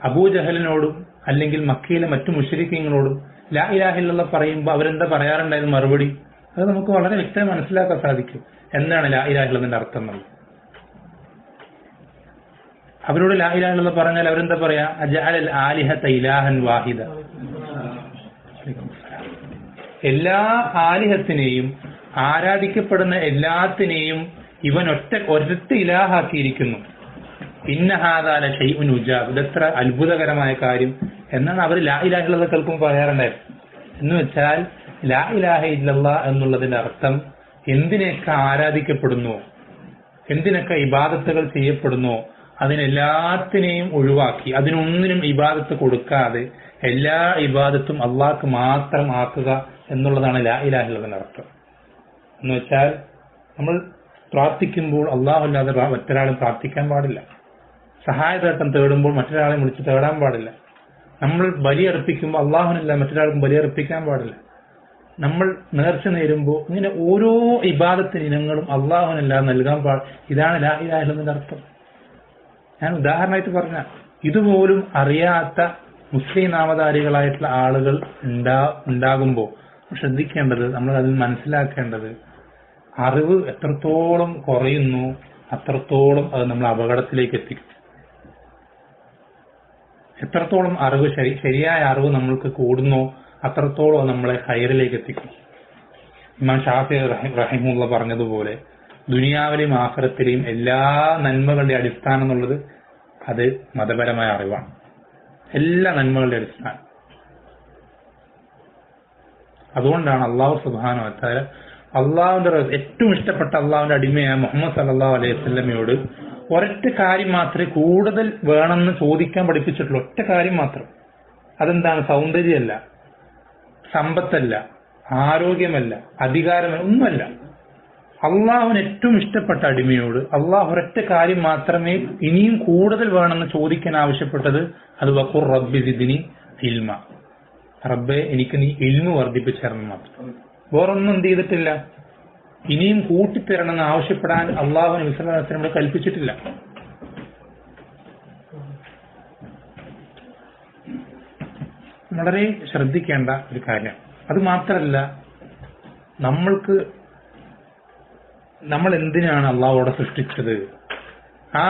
അബൂജഹലിനോടും അല്ലെങ്കിൽ മക്കയിലെ മറ്റു മുശ്രിക്കീങ്ങളോടും ലാ ഇലാഹ ഇല്ലല്ലാഹ് പറയുമ്പോൾ അവരെന്താ പറയാറുണ്ടായിരുന്നു മറുപടി? അത് നമുക്ക് വളരെ വ്യക്തമായി മനസ്സിലാക്കാൻ സാധിക്കും. എന്താണ് ലാ ഇലാഹ ഇല്ലല്ലാഹിന്റെ അർത്ഥം എന്നുള്ളത്. അവരോട് ലാ ഇലാഹ ഇല്ലല്ലാഹ് പറഞ്ഞാൽ അവരെന്താ പറയാ? അജഅലൽ ആലിഹത ഇലാഹൻ വാഹിദ. എല്ലാ ആലിഹത്തിനെയും, ആരാധിക്കപ്പെടുന്ന എല്ലാത്തിനെയും ഇവൻ ഒരൊറ്റ ഇലാഹാക്കിയിരിക്കുന്നു. ഇന്ന ഹാദാ ലശൈഉൻ ഉജാബ്. ഇതെത്ര അത്ഭുതകരമായ കാര്യം എന്നാണ് അവർ ലാ ഇലാഹ ഇല്ലല്ലാഹ് കേൾക്കുമ്പോൾ പറയാറുണ്ടായത്. എന്ന് വെച്ചാൽ ലാ ഇലാഹ ഇല്ലല്ലാഹ് എന്നുള്ളതിന്റെ അർത്ഥം എന്തിനൊക്കെ ആരാധിക്കപ്പെടുന്നു, എന്തിനൊക്കെ ഇബാദത്തുകൾ ചെയ്യപ്പെടുന്നു, അതിനെല്ലാത്തിനെയും ഒഴിവാക്കി അതിനൊന്നിനും ഇബാദത്ത് കൊടുക്കാതെ എല്ലാ ഇബാദത്തും അള്ളാഹ്ക്ക് മാത്രം ആക്കുക എന്നുള്ളതാണ് ലാ ഇലാഹ ഇല്ലല്ലാഹിന്റെ അർത്ഥം. എന്ന് വെച്ചാൽ നമ്മൾ പ്രാർത്ഥിക്കുമ്പോൾ അള്ളാഹു അല്ലാതെ മറ്റൊരാളും പ്രാർത്ഥിക്കാൻ പാടില്ല. സഹായതേട്ടം തേടുമ്പോൾ മറ്റൊരാളെ വിളിച്ച് തേടാൻ പാടില്ല. നമ്മൾ ബലിയർപ്പിക്കുമ്പോൾ അള്ളാഹുനല്ല മറ്റൊരാൾക്കും ബലിയർപ്പിക്കാൻ പാടില്ല. നമ്മൾ നേർച്ച നേരുമ്പോൾ ഇങ്ങനെ ഓരോ ഇബാദത്തിന് ഇനങ്ങളും അള്ളാഹുനല്ലാതെ നൽകാൻ പാടില്ല. ഇതാണ് ലാ ഇലാഹ ഇല്ലല്ലാഹിന്റെ അർത്ഥം. ഞാൻ ഉദാഹരണമായിട്ട് പറഞ്ഞ ഇതുപോലും അറിയാത്ത മുസ്ലിം നാമധാരികളായിട്ടുള്ള ആളുകൾ ഉണ്ടാകുമ്പോൾ ശ്രദ്ധിക്കേണ്ടത്, നമ്മൾ അതിൽ മനസ്സിലാക്കേണ്ടത്, അറിവ് എത്രത്തോളം കുറയുന്നു അത്രത്തോളം അത് നമ്മൾ അപകടത്തിലേക്ക് എത്തിക്കും. എത്രത്തോളം അറിവ് ശരിയായ അറിവ് നമ്മൾക്ക് കൂടുന്നോ അത്രത്തോളം നമ്മളെ ഖൈറിലേക്ക് എത്തിക്കും. ഇമാം ഷാഫി റഹിമഹുല്ലാഹ് പറഞ്ഞതുപോലെ ദുനിയാവിലെയും ആഖിറത്തിലെയും എല്ലാ നന്മകളുടെ അടിസ്ഥാനം എന്നുള്ളത് അത് മതപരമായ അറിവാണ്. എല്ലാ നന്മകളുടെ അടിസ്ഥാനം. അതുകൊണ്ടാണ് അല്ലാഹു സുബ്ഹാനഹു വ തആല അള്ളാഹുവിന്റെ ഏറ്റവും ഇഷ്ടപ്പെട്ട അള്ളാഹുവിന്റെ അടിമയായ മുഹമ്മദ് സല്ലല്ലാഹു അലൈഹി വസല്ലമയോട് ഒരൊറ്റ കാര്യം മാത്രമേ കൂടുതൽ വേണമെന്ന് ചോദിക്കാൻ പഠിപ്പിച്ചിട്ടുള്ളൂ. ഒറ്റ കാര്യം മാത്രം. അതെന്താണ്? സൗന്ദര്യമല്ല, സമ്പത്തല്ല, ആരോഗ്യമല്ല, അധികാരമല്ല, ഒന്നുമല്ല. അള്ളാഹുവിന് ഏറ്റവും ഇഷ്ടപ്പെട്ട അടിമയോട് അള്ളാഹു ഒരൊറ്റ കാര്യം മാത്രമേ ഇനിയും കൂടുതൽ വേണമെന്ന് ചോദിക്കാൻ ആവശ്യപ്പെട്ടത്. അത് വഖുർ റബ്ബി സിദ്നി ഇൽമ. റബ്ബെ എനിക്ക് നീ ഇൽമു വർദ്ധിപ്പിച്ചു തരണം മാത്രം. വേറൊന്നും എന്ത് ചെയ്തിട്ടില്ല. ഇനിയും കൂട്ടിത്തരണമെന്ന് ആവശ്യപ്പെടാൻ അള്ളാഹു നബി സല്ലല്ലാഹു അലൈഹി വസല്ലം കൽപ്പിച്ചിട്ടില്ല. വളരെ ശ്രദ്ധിക്കേണ്ട ഒരു കാര്യം. അത് മാത്രമല്ല, നമ്മൾ എന്തിനാണ് അള്ളാഹുവോടെ സൃഷ്ടിച്ചത്, ആ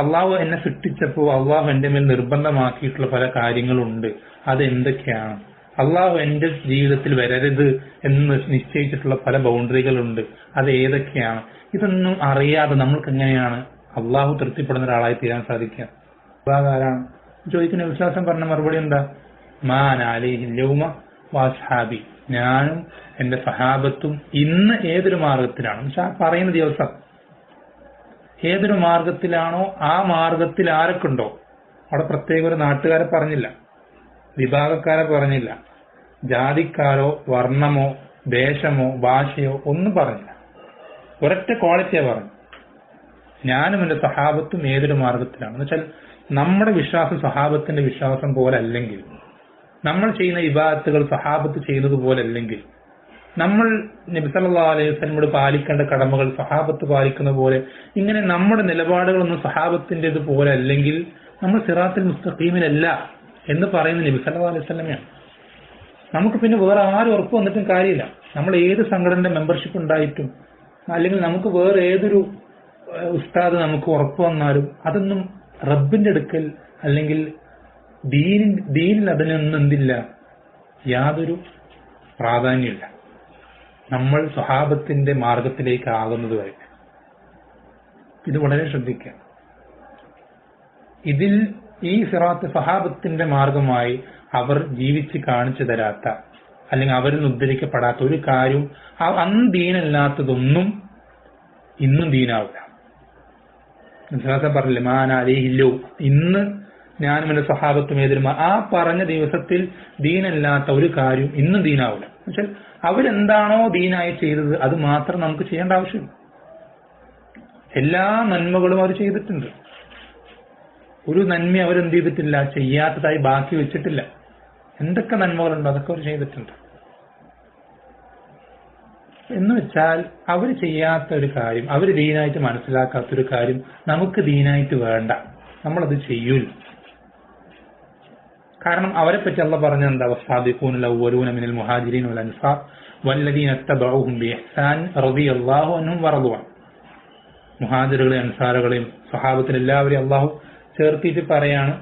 അള്ളാഹു എന്നെ സൃഷ്ടിച്ചപ്പോൾ അള്ളാഹു എന്റെ മേൽ നിർബന്ധമാക്കിയിട്ടുള്ള പല കാര്യങ്ങളുണ്ട്. അത് എന്തൊക്കെയാണ്? അള്ളാഹു എന്റെ ജീവിതത്തിൽ വരരുത് എന്ന് നിശ്ചയിച്ചിട്ടുള്ള പല ബൗണ്ടറികളുണ്ട്. അത് ഏതൊക്കെയാണ്? ഇതൊന്നും അറിയാതെ നമ്മൾക്ക് എങ്ങനെയാണ് അള്ളാഹു തൃപ്തിപ്പെടുന്ന ഒരാളായി തീരാൻ സാധിക്കുക? ആരാണ് ചോദിക്കുന്ന വിശ്വാസം പറഞ്ഞ മറുപടി എന്താ? മാൻ അലൈഹി യൗമ വഅസ്ഹാബി, ഞാനും എന്റെ സഹാബത്തും ഇന്ന് ഏതൊരു മാർഗത്തിലാണ്, പക്ഷെ പറയുന്ന ദിവസം ഏതൊരു മാർഗത്തിലാണോ ആ മാർഗത്തിൽ ആരൊക്കെയുണ്ടോ, അവിടെ പ്രത്യേക ഒരു നാട്ടുകാരെ പറഞ്ഞില്ല, വിഭാഗക്കാരെ പറഞ്ഞില്ല, ജാതിക്കാരോ വർണ്ണമോ ദേശമോ ഭാഷയോ ഒന്നും പറഞ്ഞില്ല. ഒരൊറ്റ ക്വാളിറ്റിയാ പറഞ്ഞു, ഞാനും എന്റെ സഹാബത്തും ഏതൊരു മാർഗത്തിലാണ്. എന്ന് വെച്ചാൽ നമ്മുടെ വിശ്വാസം സഹാബത്തിന്റെ വിശ്വാസം പോലെ അല്ലെങ്കിൽ, നമ്മൾ ചെയ്യുന്ന ഇബാദത്തുകൾ സഹാബത്ത് ചെയ്യുന്നത് പോലെ അല്ലെങ്കിൽ, നമ്മൾ നബി സല്ലല്ലാഹു അലൈഹി വസല്ലമയോട് പാലിക്കേണ്ട കടമകൾ സഹാബത്ത് പാലിക്കുന്ന പോലെ, ഇങ്ങനെ നമ്മുടെ നിലപാടുകളൊന്നും സഹാബത്തിന്റേത് പോലെ അല്ലെങ്കിൽ നമ്മൾ സിറാത്തുൽ മുസ്തഖീമിലല്ല എന്ന് പറയുന്ന നബി സല്ലല്ലാഹു അലൈഹി വസല്ലമയാണ്. നമുക്ക് പിന്നെ വേറെ ആരും ഉറപ്പ് വന്നിട്ടും കാര്യമില്ല. നമ്മൾ ഏത് സംഘടനയുടെ മെമ്പർഷിപ്പ് ഉണ്ടായിട്ടും അല്ലെങ്കിൽ നമുക്ക് വേറെ ഏതൊരു ഉസ്താദ് നമുക്ക് ഉറപ്പ് വന്നാലും അതൊന്നും റബ്ബിന്റെ അടുക്കൽ അല്ലെങ്കിൽ ദീനിൽ അതിനൊന്നും എന്തില്ല, യാതൊരു പ്രാധാന്യമില്ല. നമ്മൾ സ്വഹാബത്തിന്റെ മാർഗത്തിലേക്ക് ആകുന്നത് വരെ ഇത് വളരെ ശ്രദ്ധിക്കുക. ഇതിൽ ഈ സിറാത്ത് സഹാബത്തിന്റെ മാർഗമായി അവർ ജീവിച്ച് കാണിച്ചു തരാത്ത അല്ലെങ്കിൽ അവരിൽ നിന്ന് ഉദ്ധരിക്കപ്പെടാത്ത ഒരു കാര്യവും അന്ന് ദീനല്ലാത്തതൊന്നും ഇന്നും ദീനാവില്ല. പറഞ്ഞില്ലേ മാൻ അലൈഹില്ലോ, ഇന്ന് ഞാനും എന്റെ സഹാബത്തും ഏതൊരു ആ പറഞ്ഞ ദിവസത്തിൽ ദീനല്ലാത്ത ഒരു കാര്യം ഇന്നും ദീനാവില്ല. എന്നുവെച്ചാൽ അവരെന്താണോ ദീനായി ചെയ്തത് അത് മാത്രം നമുക്ക് ചെയ്യേണ്ട ആവശ്യമില്ല. എല്ലാ നന്മകളും അവർ ചെയ്തിട്ടുണ്ട്. ഒരു നന്മ അവരെന്ത് ചെയ്തിട്ടില്ല, ചെയ്യാത്തതായി ബാക്കി വെച്ചിട്ടില്ല. എന്തൊക്കെ നന്മകളുണ്ടോ അതൊക്കെ അവർ ചെയ്തിട്ടുണ്ട്. എന്ന് വെച്ചാൽ അവർ ചെയ്യാത്ത ഒരു കാര്യം, അവർ ദീനായിട്ട് മനസ്സിലാക്കാത്തൊരു കാര്യം നമുക്ക് ദീനായിട്ട് വേണ്ട, നമ്മളത് ചെയ്യൂല. കാരണം അവരെ പറ്റി അള്ളാഹു പറഞ്ഞ എന്താ? വസ്സാബിഖൂനൽ അവ്വലൂന മിനൽ മുഹാജിരീന വൽ അൻസാർ വല്ലദീന തബഉഹും ബിഇഹ്സാൻ റളിയല്ലാഹു അൻഹും വറളു അൻഹു. മുഹാജിറുകളെയും അൻസാറുകളെയും സ്വഹാബത്തിനെ എല്ലാവരെയും അള്ളാഹു ചേർത്തിട്ട് പറയാണ്,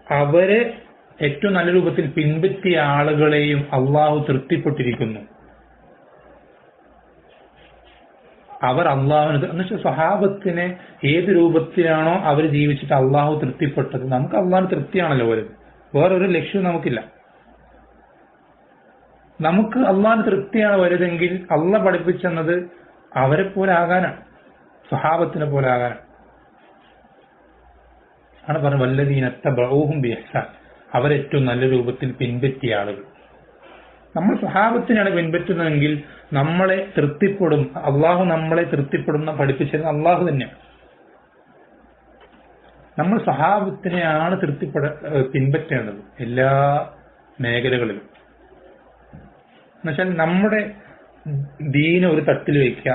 അവരെ ഏറ്റവും നല്ല രൂപത്തിൽ പിൻപറ്റിയ ആളുകളെയും അള്ളാഹു തൃപ്തിപ്പെട്ടിരിക്കുന്നു. അവർ അള്ളാഹുവിന് എന്നുവെച്ചാൽ സ്വഹാബത്തിനെ ഏത് രൂപത്തിലാണോ അവർ ജീവിച്ചിട്ട് അള്ളാഹു തൃപ്തിപ്പെട്ടത്, നമുക്ക് അള്ളാഹുവിന് തൃപ്തിയാണല്ലോ വരുന്നത്, വേറൊരു ലക്ഷ്യവും നമുക്കില്ല. നമുക്ക് അള്ളാഹുവിന് തൃപ്തിയാണ് വരുതെങ്കിൽ അള്ളാഹ് പഠിപ്പിച്ചെന്നത് അവരെ പോലെ ആകാനാണ്, സ്വഹാബത്തിനെ പോലെ ആകാനാണ്. ആണ് പറഞ്ഞത് വല്ലദീന തബഊഹും ബിഇഹ്സാൻ, അവരേറ്റവും നല്ല രൂപത്തിൽ പിൻപറ്റിയ ആളുകൾ. നമ്മൾ സ്വഹാബത്തിനാണ് പിൻപറ്റുന്നതെങ്കിൽ നമ്മളെ തൃപ്തിപ്പെടും, അള്ളാഹു നമ്മളെ തൃപ്തിപ്പെടുന്ന പഠിപ്പിച്ചിരുന്ന അള്ളാഹു തന്നെയാണ്. നമ്മൾ സ്വഹാബത്തിനെയാണ് പിൻപറ്റേണ്ടത് എല്ലാ മേഖലകളിലും. എന്നുവെച്ചാൽ നമ്മുടെ ദീന ഒരു തട്ടിൽ വെക്കുക,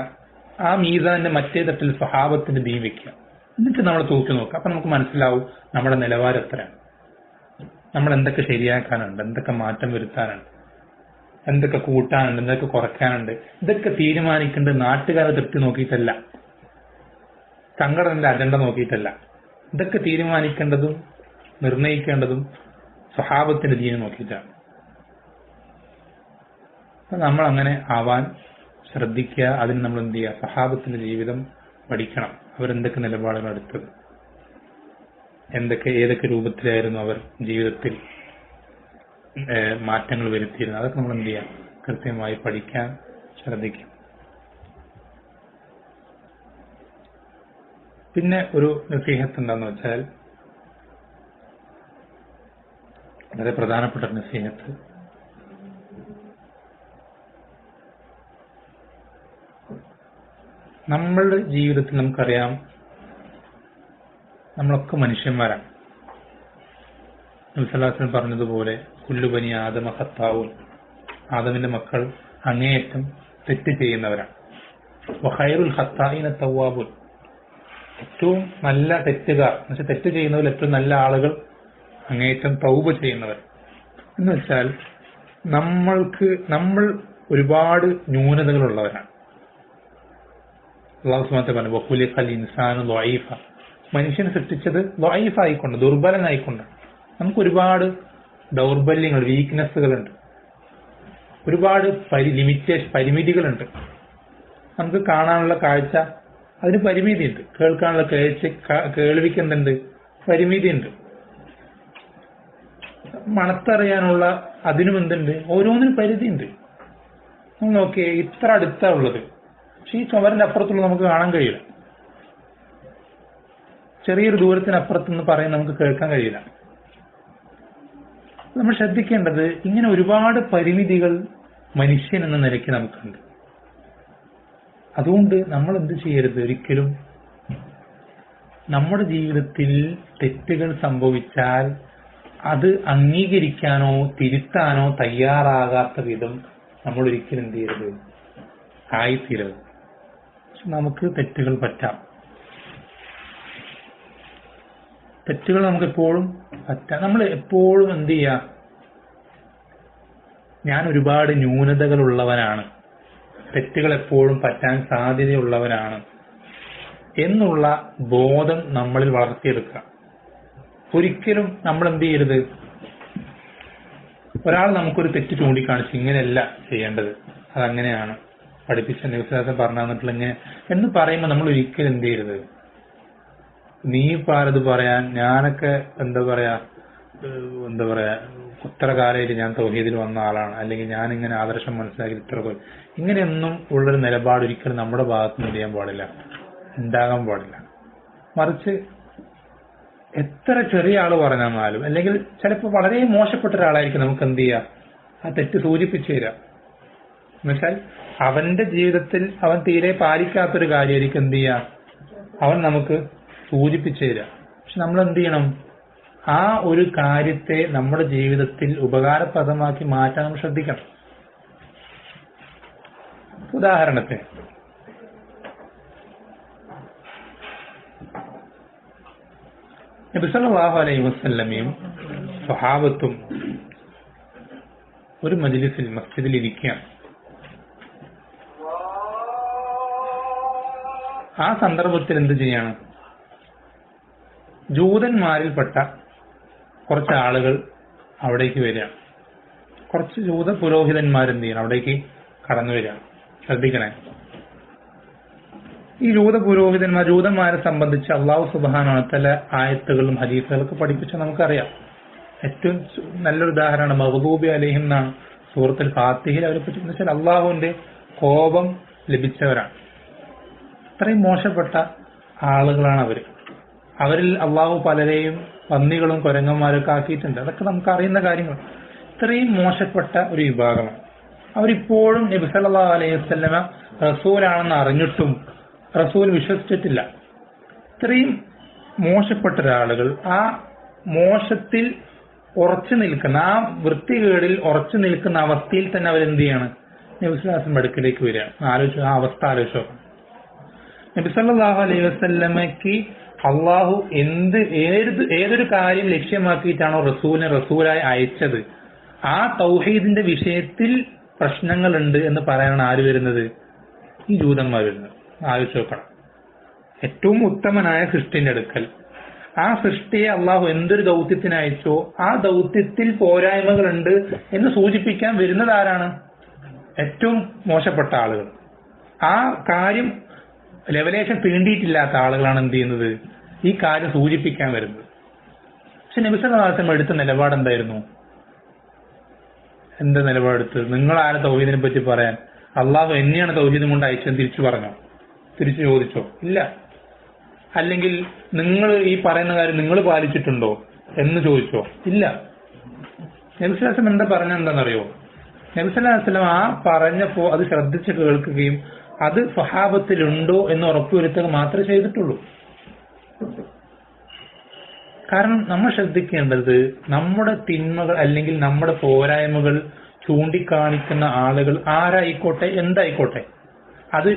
ആ മീസാന്റെ മറ്റേ തട്ടിൽ സ്വഹാബത്തിന്റെ ദീൻ വെക്കുക, എന്നിട്ട് നമ്മൾ തൂക്കി നോക്കുക. അപ്പൊ നമുക്ക് മനസ്സിലാവും നമ്മുടെ നിലവാരം എത്രയാണ്, നമ്മൾ എന്തൊക്കെ ശരിയാക്കാനുണ്ട്, എന്തൊക്കെ മാറ്റം വരുത്താനുണ്ട്, എന്തൊക്കെ കൂട്ടാനുണ്ട്, എന്തൊക്കെ കുറയ്ക്കാനുണ്ട്. ഇതൊക്കെ തീരുമാനിക്കേണ്ടത് നാട്ടുകാരെ തൃപ്തി നോക്കിയിട്ടല്ല, സംഘടനയുടെ അജണ്ട നോക്കിയിട്ടല്ല. ഇതൊക്കെ തീരുമാനിക്കേണ്ടതും നിർണയിക്കേണ്ടതും സ്വഹാബത്തിന്റെ ദീനം നോക്കിയിട്ടാണ്. നമ്മൾ അങ്ങനെ ആവാൻ ശ്രദ്ധിക്കുക. അതിന് നമ്മൾ എന്ത് ചെയ്യുക? സ്വഹാബത്തിന്റെ ജീവിതം പഠിക്കണം. അവരെന്തൊക്കെ നിലപാടുകൾ എടുത്തത്, ഏതൊക്കെ രൂപത്തിലായിരുന്നു അവർ ജീവിതത്തിൽ മാറ്റങ്ങൾ വരുത്തിയിരുന്നത്, അതൊക്കെ നമ്മൾ എന്ത് ചെയ്യാം? കൃത്യമായി പഠിക്കാൻ ശ്രദ്ധിക്കാം. പിന്നെ ഒരു നസീഹത്ത് എന്താന്ന് വെച്ചാൽ, വളരെ പ്രധാനപ്പെട്ട നസീഹത്ത്, നമ്മളുടെ ജീവിതത്തിൽ നമുക്കറിയാം നമ്മളൊക്കെ മനുഷ്യന്മാരാണ്. നബി സല്ലല്ലാഹു അലൈഹി വസല്ലം പറഞ്ഞതുപോലെ കുല്ലു ബനി ആദമ ഖത്താഊൻ, ആദമിന്റെ മക്കൾ അങ്ങേയറ്റം തെറ്റ് ചെയ്യുന്നവരാണ്. വഖൈറുൽ ഖത്താഈന തവ്വാബൂൻ, ഏറ്റവും നല്ല തെറ്റുകാർ എന്ന് വെച്ചാൽ തെറ്റ് ചെയ്യുന്നവരിൽ ഏറ്റവും നല്ല ആളുകൾ അങ്ങേയറ്റം തൗബ ചെയ്യുന്നവർ. എന്ന് വെച്ചാൽ നമ്മൾ ഒരുപാട് ന്യൂനതകളുള്ളവരാണ്, അള്ളാഹു സുബ്ഹാനഹു വ തആല പറഞ്ഞു വഖുലിഖൽ ഇൻസാനു ളഈഫ, മനുഷ്യനെ സൃഷ്ടിച്ചത് ളഈഫായിക്കൊണ്ട്, ദുർബലനായിക്കൊണ്ട്. നമുക്ക് ഒരുപാട് ദൗർബല്യങ്ങൾ, വീക്ക്നെസ്സുകളുണ്ട്, ഒരുപാട് പരിമിതികളുണ്ട്. നമുക്ക് കാണാനുള്ള കാഴ്ച, അതിന് പരിമിതിയുണ്ട്. കേൾക്കാനുള്ള കേൾവിക്ക് എന്തുണ്ട്? പരിമിതിയുണ്ട്. മണത്തറിയാനുള്ള അതിനും എന്തുണ്ട്? ഓരോന്നിനും പരിധിയുണ്ട്. നമ്മൾ നോക്കിയേ, ഇത്ര അടുത്താ ഉള്ളത്, പക്ഷെ ഈ ചുമരിന്റെ അപ്പുറത്തുള്ള നമുക്ക് കാണാൻ കഴിയില്ല. ചെറിയൊരു ദൂരത്തിനപ്പുറത്തുനിന്ന് പറയാൻ നമുക്ക് കേൾക്കാൻ കഴിയില്ല. നമ്മൾ ശ്രദ്ധിക്കേണ്ടത്, ഇങ്ങനെ ഒരുപാട് പരിമിതികൾ മനുഷ്യൻ എന്ന നിലയ്ക്ക് നമുക്കുണ്ട്. അതുകൊണ്ട് നമ്മൾ എന്ത് ചെയ്യരുത്? ഒരിക്കലും നമ്മുടെ ജീവിതത്തിൽ തെറ്റുകൾ സംഭവിച്ചാൽ അത് അംഗീകരിക്കാനോ തിരുത്താനോ തയ്യാറാകാത്ത വിധം നമ്മൾ ഒരിക്കലും എന്ത് ചെയ്യരുത്? ആയിത്തീരരുത്. നമുക്ക് തെറ്റുകൾ പറ്റാം, തെറ്റുകൾ നമുക്ക് എപ്പോഴും പറ്റാം. നമ്മൾ എപ്പോഴും എന്ത് ചെയ്യുക? ഞാൻ ഒരുപാട് ന്യൂനതകൾ ഉള്ളവനാണ്, തെറ്റുകൾ എപ്പോഴും പറ്റാൻ സാധ്യതയുള്ളവനാണ് എന്നുള്ള ബോധം നമ്മളിൽ വളർത്തിയെടുക്കുക. ഒരിക്കലും നമ്മൾ എന്ത് ചെയ്യരുത്? ഒരാൾ നമുക്കൊരു തെറ്റ് ചൂണ്ടിക്കാണിച്ച് ഇങ്ങനെയല്ല ചെയ്യേണ്ടത്, അതങ്ങനെയാണ് പഠിപ്പിച്ച നിവസാസം പറഞ്ഞു തന്നിട്ടുള്ള ഇങ്ങനെ എന്ന് പറയുമ്പോൾ നമ്മൾ ഒരിക്കലും എന്ത് ചെയ്യരുത്? നീ പാരത് പറയാൻ, ഞാനൊക്കെ എന്താ പറയാ ഇത്ര കാലമായിട്ട് ഞാൻ തൗഹീദിൽ വന്ന ആളാണ്, അല്ലെങ്കിൽ ഞാൻ ഇങ്ങനെ ആദർശം മനസ്സിലാക്കി ഇത്ര കൊല്ലം, ഇങ്ങനെയൊന്നും ഉള്ളൊരു നിലപാട് ഒരിക്കലും നമ്മുടെ ഭാഗത്ത് നിന്ന് ചെയ്യാൻ പാടില്ല, ഉണ്ടാകാൻ പാടില്ല. മറിച്ച് എത്ര ചെറിയ ആള് പറഞ്ഞാലും, അല്ലെങ്കിൽ ചിലപ്പോൾ വളരെ മോശപ്പെട്ട ഒരാളായിരിക്കും, നമുക്ക് എന്ത് ചെയ്യാം? ആ തെറ്റ് സൂചിപ്പിച്ചു തരാം. എന്നുവെച്ചാൽ അവന്റെ ജീവിതത്തിൽ അവൻ തീരെ പാലിക്കാത്തൊരു കാര്യമായിരിക്കും എന്ത് ചെയ്യാം? അവൻ നമുക്ക് സൂചിപ്പിച്ചു തരാം. പക്ഷെ നമ്മൾ എന്ത് ചെയ്യണം? ആ ഒരു കാര്യത്തെ നമ്മുടെ ജീവിതത്തിൽ ഉപകാരപ്രദമാക്കി മാറ്റാൻ നമ്മൾ ശ്രദ്ധിക്കണം. ഉദാഹരണത്തിന്, നബി സല്ലല്ലാഹു അലൈഹി വസല്ലമയും സ്വഹാബത്തും ഒരു മജ്ലിസിൽ, മസ്ജിദിൽ ഇരിക്കുകയാണ്. ആ സന്ദർഭത്തിൽ എന്ത് ചെയ്യാണ്? ജൂതന്മാരിൽപ്പെട്ട കുറച്ച് ആളുകൾ അവിടേക്ക് വരിക. കുറച്ച് ജൂത പുരോഹിതന്മാരെന്ത് ചെയ്യണം? അവിടേക്ക് കടന്നു വരിക. ശ്രദ്ധിക്കണേ, ഈ ജൂത പുരോഹിതന്മാർ, ജൂതന്മാരെ സംബന്ധിച്ച് അള്ളാഹു സുബ്ഹാനഹു വ തആല ആയത്തുകളും ഹദീസുകളൊക്കെ പഠിപ്പിച്ച നമുക്കറിയാം. ഏറ്റവും നല്ലൊരു ഉദാഹരണമാണ് മഗ്ദൂബി അലൈഹിം എന്നാണ് സൂറത്തുൽ ഫാത്തിഹയിൽ അവരെ പറ്റി. എന്ന് വെച്ചാൽ അള്ളാഹുവിന്റെ കോപം ലഭിച്ചവരാണ്. അത്രയും മോശപ്പെട്ട ആളുകളാണ് അവര്. അവരിൽ അള്ളാഹു പലരെയും പന്നികളും കുരങ്ങന്മാരൊക്കെ ആക്കിയിട്ടുണ്ട്. അതൊക്കെ നമുക്ക് അറിയുന്ന കാര്യങ്ങൾ. ഇത്രയും മോശപ്പെട്ട ഒരു വിഭാഗമാണ്. അവരിപ്പോഴും നബി സല്ലല്ലാഹു അലൈഹി വസല്ലമ റസൂലാണെന്ന് അറിഞ്ഞിട്ടും റസൂൽ വിശ്വസിച്ചിട്ടില്ല. ഇത്രയും മോശപ്പെട്ട ഒരാളുകൾ ആ മോശത്തിൽ ഉറച്ചു നിൽക്കുന്ന, ആ വൃത്തികേടിൽ ഉറച്ചു നിൽക്കുന്ന അവസ്ഥയിൽ തന്നെ അവരെന്ത് ചെയ്യാണ്? നബി സല്ലല്ലാഹു അലൈഹി വസല്ലം അടുക്കലേക്ക് വരികയാണ്. ആ അവസ്ഥ ആലോചിച്ചോ. നബി സല്ലല്ലാഹു അലൈഹി വസല്ലമയ്ക്ക് അള്ളാഹു ഏതൊരു കാര്യം ലക്ഷ്യമാക്കിയിട്ടാണോ റസൂലിനെ റസൂലായി അയച്ചത്, ആ തൗഹീദിന്റെ വിഷയത്തിൽ പ്രശ്നങ്ങളുണ്ട് എന്ന് പറയാനാണ് ആര് വരുന്നത്? ഈ ജൂതന്മാർ വരുന്നത്. ആലോചിച്ച് നോക്കണം. ഏറ്റവും ഉത്തമനായ സൃഷ്ടിന്റെ അടുക്കൽ ആ സൃഷ്ടിയെ അള്ളാഹു എന്തൊരു ദൗത്യത്തിന് അയച്ചോ ആ ദൗത്യത്തിൽ പോരായ്മകളുണ്ട് എന്ന് സൂചിപ്പിക്കാൻ വരുന്നത് ആരാണ്? ഏറ്റവും മോശപ്പെട്ട ആളുകൾ. ആ കാര്യം ലെവലേഷൻ തീണ്ടിയിട്ടില്ലാത്ത ആളുകളാണ് എന്ത് ചെയ്യുന്നത്? ഈ കാര്യം സൂചിപ്പിക്കാൻ വരുന്നത്. പക്ഷെ നബി സല്ലല്ലാഹു അലൈഹി വസല്ലം എടുത്ത നിലപാട് എന്തായിരുന്നു? എന്താ നിലപാടെടുത്ത്? നിങ്ങൾ ആരെ തൗഹീദിനെ പറ്റി പറയാൻ? അള്ളാഹു എന്നെയാണ് തൗഹീദും കൊണ്ട് അയച്ചെന്ന് തിരിച്ചു പറഞ്ഞോ? തിരിച്ചു ചോദിച്ചോ? ഇല്ല. അല്ലെങ്കിൽ നിങ്ങൾ ഈ പറയുന്ന കാര്യം നിങ്ങൾ പാലിച്ചിട്ടുണ്ടോ എന്ന് ചോദിച്ചോ? ഇല്ല. നബി സല്ലല്ലാഹു അലൈഹി വസല്ലം എന്താ പറഞ്ഞെന്താണെന്നറിയോ? നബി സല്ലല്ലാഹു അലൈഹി വസല്ലം ആ പറഞ്ഞപ്പോ അത് ശ്രദ്ധിച്ച് കേൾക്കുകയും അത് സ്വഹാബത്തിലുണ്ടോ എന്ന് ഉറപ്പുവരുത്തുക മാത്രമേ ചെയ്തിട്ടുള്ളൂ. കാരണം നമ്മൾ ശ്രദ്ധിക്കേണ്ടത്, നമ്മുടെ തിന്മകൾ അല്ലെങ്കിൽ നമ്മുടെ പോരായ്മകൾ ചൂണ്ടിക്കാണിക്കുന്ന ആളുകൾ ആരായിക്കോട്ടെ, എന്തായിക്കോട്ടെ, അത്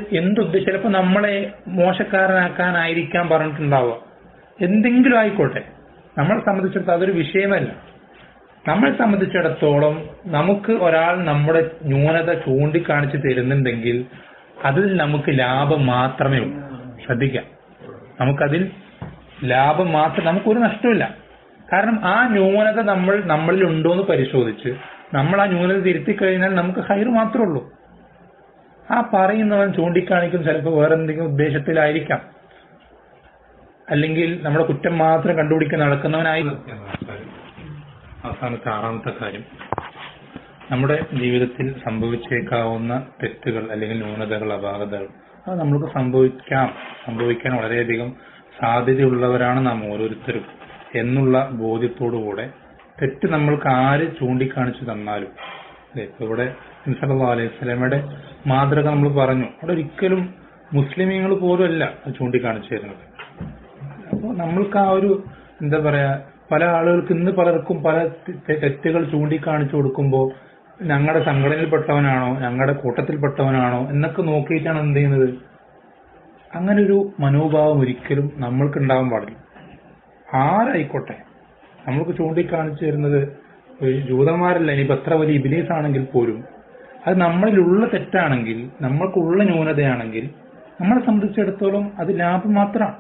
ചിലപ്പോൾ നമ്മളെ മോശക്കാരനാക്കാനായിരിക്കാം പറഞ്ഞിട്ടുണ്ടാവുക. എന്തെങ്കിലും ആയിക്കോട്ടെ, നമ്മളെ സംബന്ധിച്ചിടത്തോളം അതൊരു വിഷയമല്ല. നമ്മളെ സംബന്ധിച്ചിടത്തോളം നമുക്ക് ഒരാൾ നമ്മുടെ ന്യൂനത ചൂണ്ടിക്കാണിച്ച് തരുന്നുണ്ടെങ്കിൽ അതിൽ നമുക്ക് ലാഭം മാത്രമേ ഉള്ളൂ. ശ്രദ്ധിക്കാം, നമുക്കതിൽ ലാഭം മാത്രം, നമുക്കൊരു നഷ്ടമില്ല. കാരണം ആ ന്യൂനത നമ്മളിൽ ഉണ്ടോ എന്ന് പരിശോധിച്ച് നമ്മൾ ആ ന്യൂനത തിരുത്തി കഴിഞ്ഞാൽ നമുക്ക് ഹൈറ് മാത്രമേ ഉള്ളൂ. ആ പറയുന്നവൻ ചൂണ്ടിക്കാണിക്കും ചിലപ്പോൾ വേറെ എന്തെങ്കിലും ഉദ്ദേശത്തിലായിരിക്കാം, അല്ലെങ്കിൽ നമ്മുടെ കുറ്റം മാത്രം കണ്ടുപിടിക്കാൻ നടക്കുന്നവനായി. അവസാനത്തെ ആറാമത്തെ കാര്യം, നമ്മുടെ ജീവിതത്തിൽ സംഭവിച്ചേക്കാവുന്ന തെറ്റുകൾ അല്ലെങ്കിൽ ന്യൂനതകൾ, അപാകതകൾ, അത് നമ്മൾക്ക് സംഭവിക്കാൻ വളരെയധികം സാധ്യതയുള്ളവരാണ് നാം ഓരോരുത്തരും എന്നുള്ള ബോധ്യത്തോടുകൂടെ തെറ്റ് നമ്മൾക്ക് ആര് ചൂണ്ടിക്കാണിച്ചു തന്നാലും, ഇപ്പൊ ഇവിടെ നബി സല്ലല്ലാഹു അലൈഹി വസല്ലമയുടെ മാതൃക നമ്മൾ പറഞ്ഞു, അവിടെ ഒരിക്കലും മുസ്ലിമീങ്ങൾ പോലും അല്ല അത് ചൂണ്ടിക്കാണിച്ചു തരുന്നത്. അപ്പോൾ നമ്മൾക്ക് ആ ഒരു എന്താ പറയാ, പല ആളുകൾക്ക് ഇന്ന് പലർക്കും പല തെറ്റുകൾ ചൂണ്ടിക്കാണിച്ചു കൊടുക്കുമ്പോൾ ഞങ്ങളുടെ സംഘടനയിൽപ്പെട്ടവനാണോ ഞങ്ങളുടെ കൂട്ടത്തിൽപ്പെട്ടവനാണോ എന്നൊക്കെ നോക്കിയിട്ടാണ് എന്ത് ചെയ്യുന്നത്. അങ്ങനെ ഒരു മനോഭാവം ഒരിക്കലും നമ്മൾക്ക് ഉണ്ടാവാൻ പാടില്ല. ആരായിക്കോട്ടെ, നമ്മൾക്ക് ചൂണ്ടിക്കാണിച്ചു തരുന്നത് ജൂതന്മാരല്ല, ഇനിയിപ്പോ എത്ര വലിയ ഇബ്ലീസ് ആണെങ്കിൽ പോലും അത് നമ്മളിലുള്ള തെറ്റാണെങ്കിൽ, നമ്മൾക്കുള്ള ന്യൂനതയാണെങ്കിൽ നമ്മളെ സംബന്ധിച്ചിടത്തോളം അത് ലാഭം മാത്രമാണ്.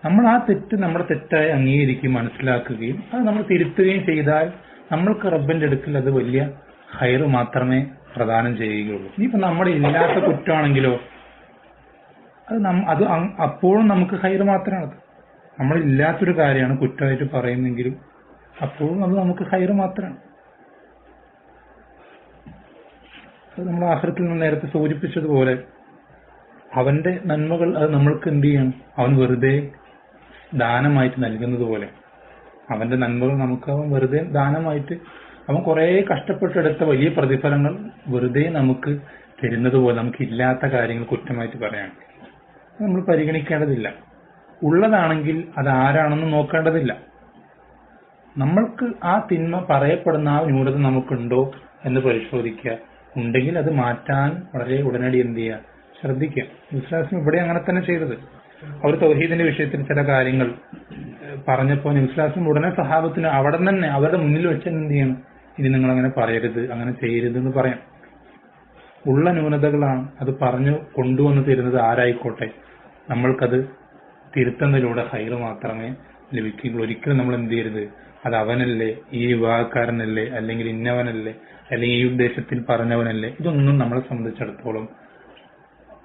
നമ്മൾ ആ തെറ്റ് നമ്മുടെ തെറ്റായി അംഗീകരിക്കുകയും മനസ്സിലാക്കുകയും അത് നമ്മൾ തിരുത്തുകയും ചെയ്താൽ നമ്മൾക്ക് റബ്ബിന്റെ അടുക്കൽ അത് വലിയ ഹൈറ് മാത്രമേ പ്രദാനം ചെയ്യുകയുള്ളൂ. ഇനിയിപ്പോ നമ്മുടെ ഇല്ലാത്ത കുറ്റമാണെങ്കിലോ അത് അപ്പോഴും നമുക്ക് ഹൈറ് മാത്രമാണത്. നമ്മളില്ലാത്തൊരു കാര്യമാണ് കുറ്റമായിട്ട് പറയുന്നെങ്കിലും അപ്പോഴും അത് നമുക്ക് ഹൈറ് മാത്രമാണ്. അത് നമ്മൾ ആഖിറത്തിൽ നിന്ന് നേരത്തെ സൂചിപ്പിച്ചതുപോലെ അവന്റെ നന്മകൾ അത് നമ്മൾക്ക് എന്ത് ചെയ്യണം, അവൻ വെറുതെ ദാനമായിട്ട് നൽകുന്നത് പോലെ അവന്റെ നന്മകൾ നമുക്ക് അവൻ വെറുതെ ദാനമായിട്ട്, അവൻ കുറെ കഷ്ടപ്പെട്ടെടുത്ത വലിയ പ്രതിഫലങ്ങൾ വെറുതെ നമുക്ക് തരുന്നത് പോലെ നമുക്ക് ഇല്ലാത്ത കാര്യങ്ങൾ കുറ്റമായിട്ട് പറയാം. നമ്മൾ പരിഗണിക്കേണ്ടതില്ല. ഉള്ളതാണെങ്കിൽ അത് ആരാണെന്ന് നോക്കേണ്ടതില്ല. നമ്മൾക്ക് ആ തിന്മ പറയപ്പെടുന്ന ആ ന്യൂനത നമുക്കുണ്ടോ എന്ന് പരിശോധിക്കുക. ഉണ്ടെങ്കിൽ അത് മാറ്റാൻ വളരെ ഉടനടി എന്ത് ചെയ്യുക, ശ്രദ്ധിക്കുക. വിശ്വാസം ഇവിടെ അങ്ങനെ തന്നെ ചെയ്തത്. അവർ തൗഹീദിന്റെ വിഷയത്തിൽ ചില കാര്യങ്ങൾ പറഞ്ഞപ്പോൾ വിശ്വാസം ഉടനെ സഹാബത്തിന് അവിടെ തന്നെ അവരുടെ മുന്നിൽ വെച്ച് എന്ത് ചെയ്യണം, ഇനി നിങ്ങൾ അങ്ങനെ പറയരുത്, അങ്ങനെ ചെയ്യരുത് എന്ന് പറയാം. ഉള്ള ന്യൂനതകളാണ് അത് പറഞ്ഞു കൊണ്ടുവന്ന് തരുന്നത് ആരായിക്കോട്ടെ, നമ്മൾക്കത് തിരുത്തുന്നതിലൂടെ ഹൈറ് മാത്രമേ ലഭിക്കുകയുള്ളൂ. ഒരിക്കലും നമ്മൾ എന്ത് ചെയ്യരുത്, അത് അവനല്ലേ, ഈ വിവാഹക്കാരനല്ലേ, അല്ലെങ്കിൽ ഇന്നവനല്ലേ, അല്ലെങ്കിൽ ഈ ഉദ്ദേശത്തിൽ പറഞ്ഞവനല്ലേ, ഇതൊന്നും നമ്മളെ സംബന്ധിച്ചിടത്തോളം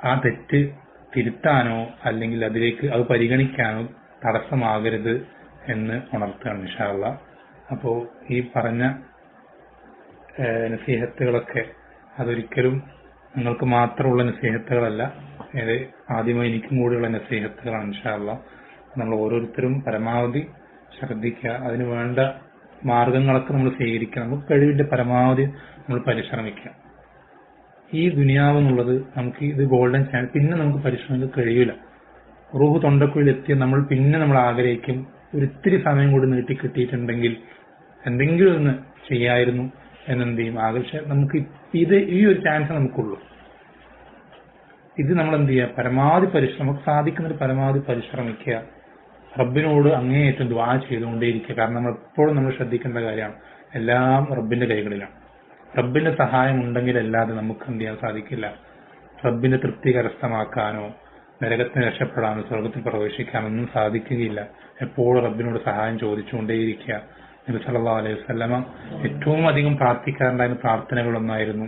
ആ തെറ്റ് തിരുത്താനോ അല്ലെങ്കിൽ അതിലേക്ക് അത് പരിഗണിക്കാനോ തടസ്സമാകരുത് എന്ന് ഉണർത്തുകയാണ് ഇൻഷാ അല്ലാഹ്. അപ്പോ ഈ പറഞ്ഞ നസീഹത്തുകളൊക്കെ അതൊരിക്കലും നിങ്ങൾക്ക് മാത്രമുള്ള നസീഹത്തുകളല്ല, ഇത് ആദ്യമായി എനിക്കും കൂടിയുള്ള നസീഹത്തുകളാണ് ഇൻഷാ അല്ലാഹ്. നമ്മൾ ഓരോരുത്തരും പരമാവധി ശ്രദ്ധിക്കുക, അതിന് വേണ്ട മാർഗങ്ങളൊക്കെ നമ്മൾ സ്വീകരിക്കുക, നമുക്ക് കഴിവിന്റെ പരമാവധി നമ്മൾ പരിശ്രമിക്കുക. ഈ ദുനിയാവ് എന്നുള്ളത് നമുക്ക് ഇത് ഗോൾഡൻ ചാൻസ്, പിന്നെ നമുക്ക് പരിശ്രമിക്കാൻ കഴിയില്ല. റൂഹ് തൊണ്ടക്കുള്ളിൽ എത്തിയ നമ്മൾ ആഗ്രഹിക്കും ഒരിത്തിരി സമയം കൂടി നീട്ടി കിട്ടിയിട്ടുണ്ടെങ്കിൽ എന്തെങ്കിലും ഒന്ന് ചെയ്യായിരുന്നു എന്നെന്ത് ചെയ്യും ആഗ്രഹിച്ച നമുക്ക് ഈ ഒരു ചാൻസ് നമുക്കുള്ളൂ. ഇത് നമ്മൾ എന്ത് ചെയ്യുക, പരമാവധി നമുക്ക് സാധിക്കുന്നൊരു പരമാവധി പരിശ്രമിക്കുക, റബ്ബിനോട് അങ്ങേയറ്റം ദുആ ചെയ്തുകൊണ്ടേയിരിക്കുക. കാരണം നമ്മൾ എപ്പോഴും നമ്മൾ ശ്രദ്ധിക്കേണ്ട കാര്യമാണ്, എല്ലാം റബ്ബിന്റെ കൈകളിലാണ്. റബ്ബിന്റെ സഹായം ഉണ്ടെങ്കിൽ അല്ലാതെ നമുക്ക് എന്ത് ചെയ്യാൻ സാധിക്കില്ല. റബ്ബിന്റെ തൃപ്തി കരസ്ഥമാക്കാനോ നരകത്തിന് രക്ഷപ്പെടാനോ സ്വർഗത്തിൽ പ്രവേശിക്കാനോ ഒന്നും സാധിക്കുകയില്ല. എപ്പോഴും റബ്ബിനോട് സഹായം ചോദിച്ചുകൊണ്ടേയിരിക്കുക. നബി സല്ലല്ലാഹു അലൈഹി വസല്ലമ ഏറ്റവും അധികം പ്രാർത്ഥിക്കാറുണ്ടായിരുന്ന പ്രാർത്ഥനകളൊന്നായിരുന്നു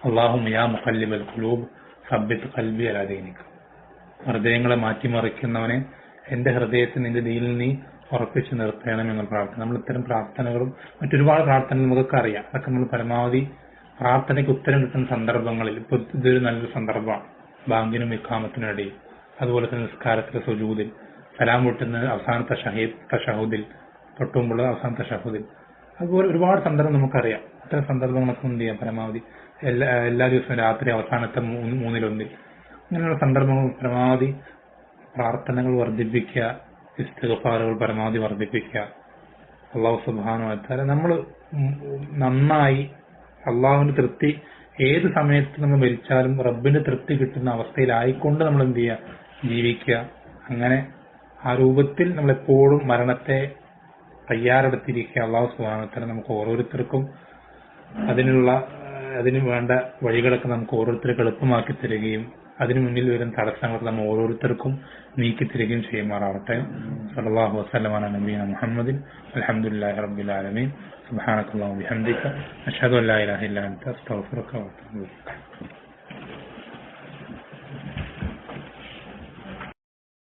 അല്ലാഹുമ്മ യാ മുഖല്ലിബൽ ഖുലൂബ് സബ്ബിത് ഖൽബി അലാ ദീനിക. ഹൃദയങ്ങളെ മാറ്റിമറിക്കുന്നവനെ എന്റെ ഹൃദയത്തെ നിന്റെ ദീനിൽ നീ ഉറപ്പിച്ചു നിർത്തണം എന്ന പ്രാർത്ഥന. നമ്മൾ ഇത്തരം പ്രാർത്ഥനകളും മറ്റൊരുപാട് പ്രാർത്ഥനകൾ നമുക്കൊക്കെ അറിയാം. അതൊക്കെ നമ്മൾ പരമാവധി പ്രാർത്ഥനയ്ക്ക് ഉത്തരം കിട്ടുന്ന സന്ദർഭങ്ങളിൽ, ഇപ്പൊ ഇതൊരു നല്ലൊരു സന്ദർഭമാണ്, ബാങ്കിനും ഇഖാമത്തിനും ഇടയിൽ, അതുപോലെ തന്നെ നിസ്കാരത്തിലെ സുജൂദിൽ, സലാം വിട്ടുന്ന അവസാനത്തെ തശഹുദിൽ, തൊട്ടുമുമ്പുള്ള അവസാനത്തെ തശഹുദിൽ, അതുപോലെ ഒരുപാട് സന്ദർഭം നമുക്കറിയാം. അത്തരം സന്ദർഭങ്ങളൊക്കെ എന്ത് ചെയ്യാം, പരമാവധി എല്ലാ ദിവസവും രാത്രി അവസാനത്തെ മൂന്നിലൊന്നിൽ അങ്ങനെയുള്ള സന്ദർഭങ്ങൾ പരമാവധി പ്രാർത്ഥനകൾ വർദ്ധിപ്പിക്കുക, ഇസ്തിഗ്ഫാറുകൾ പരമാവധി വർദ്ധിപ്പിക്കുക. അല്ലാഹു സുബ്ഹാനഹു വ തആല നമ്മൾ നന്നായി അള്ളാഹുവിന്റെ തൃപ്തി ഏത് സമയത്ത് നമ്മൾ മരിച്ചാലും റബ്ബിന്റെ തൃപ്തി കിട്ടുന്ന അവസ്ഥയിലായിക്കൊണ്ട് നമ്മൾ എന്ത് ചെയ്യുക, ജീവിക്കുക. അങ്ങനെ ആ രൂപത്തിൽ നമ്മളെപ്പോഴും മരണത്തെ തയ്യാറെടുത്തിരിക്കുക. അല്ലാഹു സുബ്ഹാനഹു വ തആല നമുക്ക് ഓരോരുത്തർക്കും അതിനുള്ള അതിന് വേണ്ട വഴികളൊക്കെ നമുക്ക് ഓരോരുത്തർക്ക് എളുപ്പമാക്കി തരികയും അതിനു മുന്നിൽ വരുന്ന തടസ്സങ്ങളൊക്കെ നമ്മൾ ഓരോരുത്തർക്കും നീക്കി തരികയും ചെയ്യുമാറാവട്ടെ. സല്ലല്ലാഹു വസല്ലമ അലാ നബിയിന മുഹമ്മദിൻ അൽഹംദുലില്ലാഹി റബ്ബിൽ ആലമീൻ. സുബ്ഹാനക്കല്ലാഹു വബിഹംദിക അഷ്ഹദു അൻ ലാ ഇലാഹ ഇല്ല അൻത അസ്തഗ്ഫിറുക വ അത്തൂബു ഇലൈക്.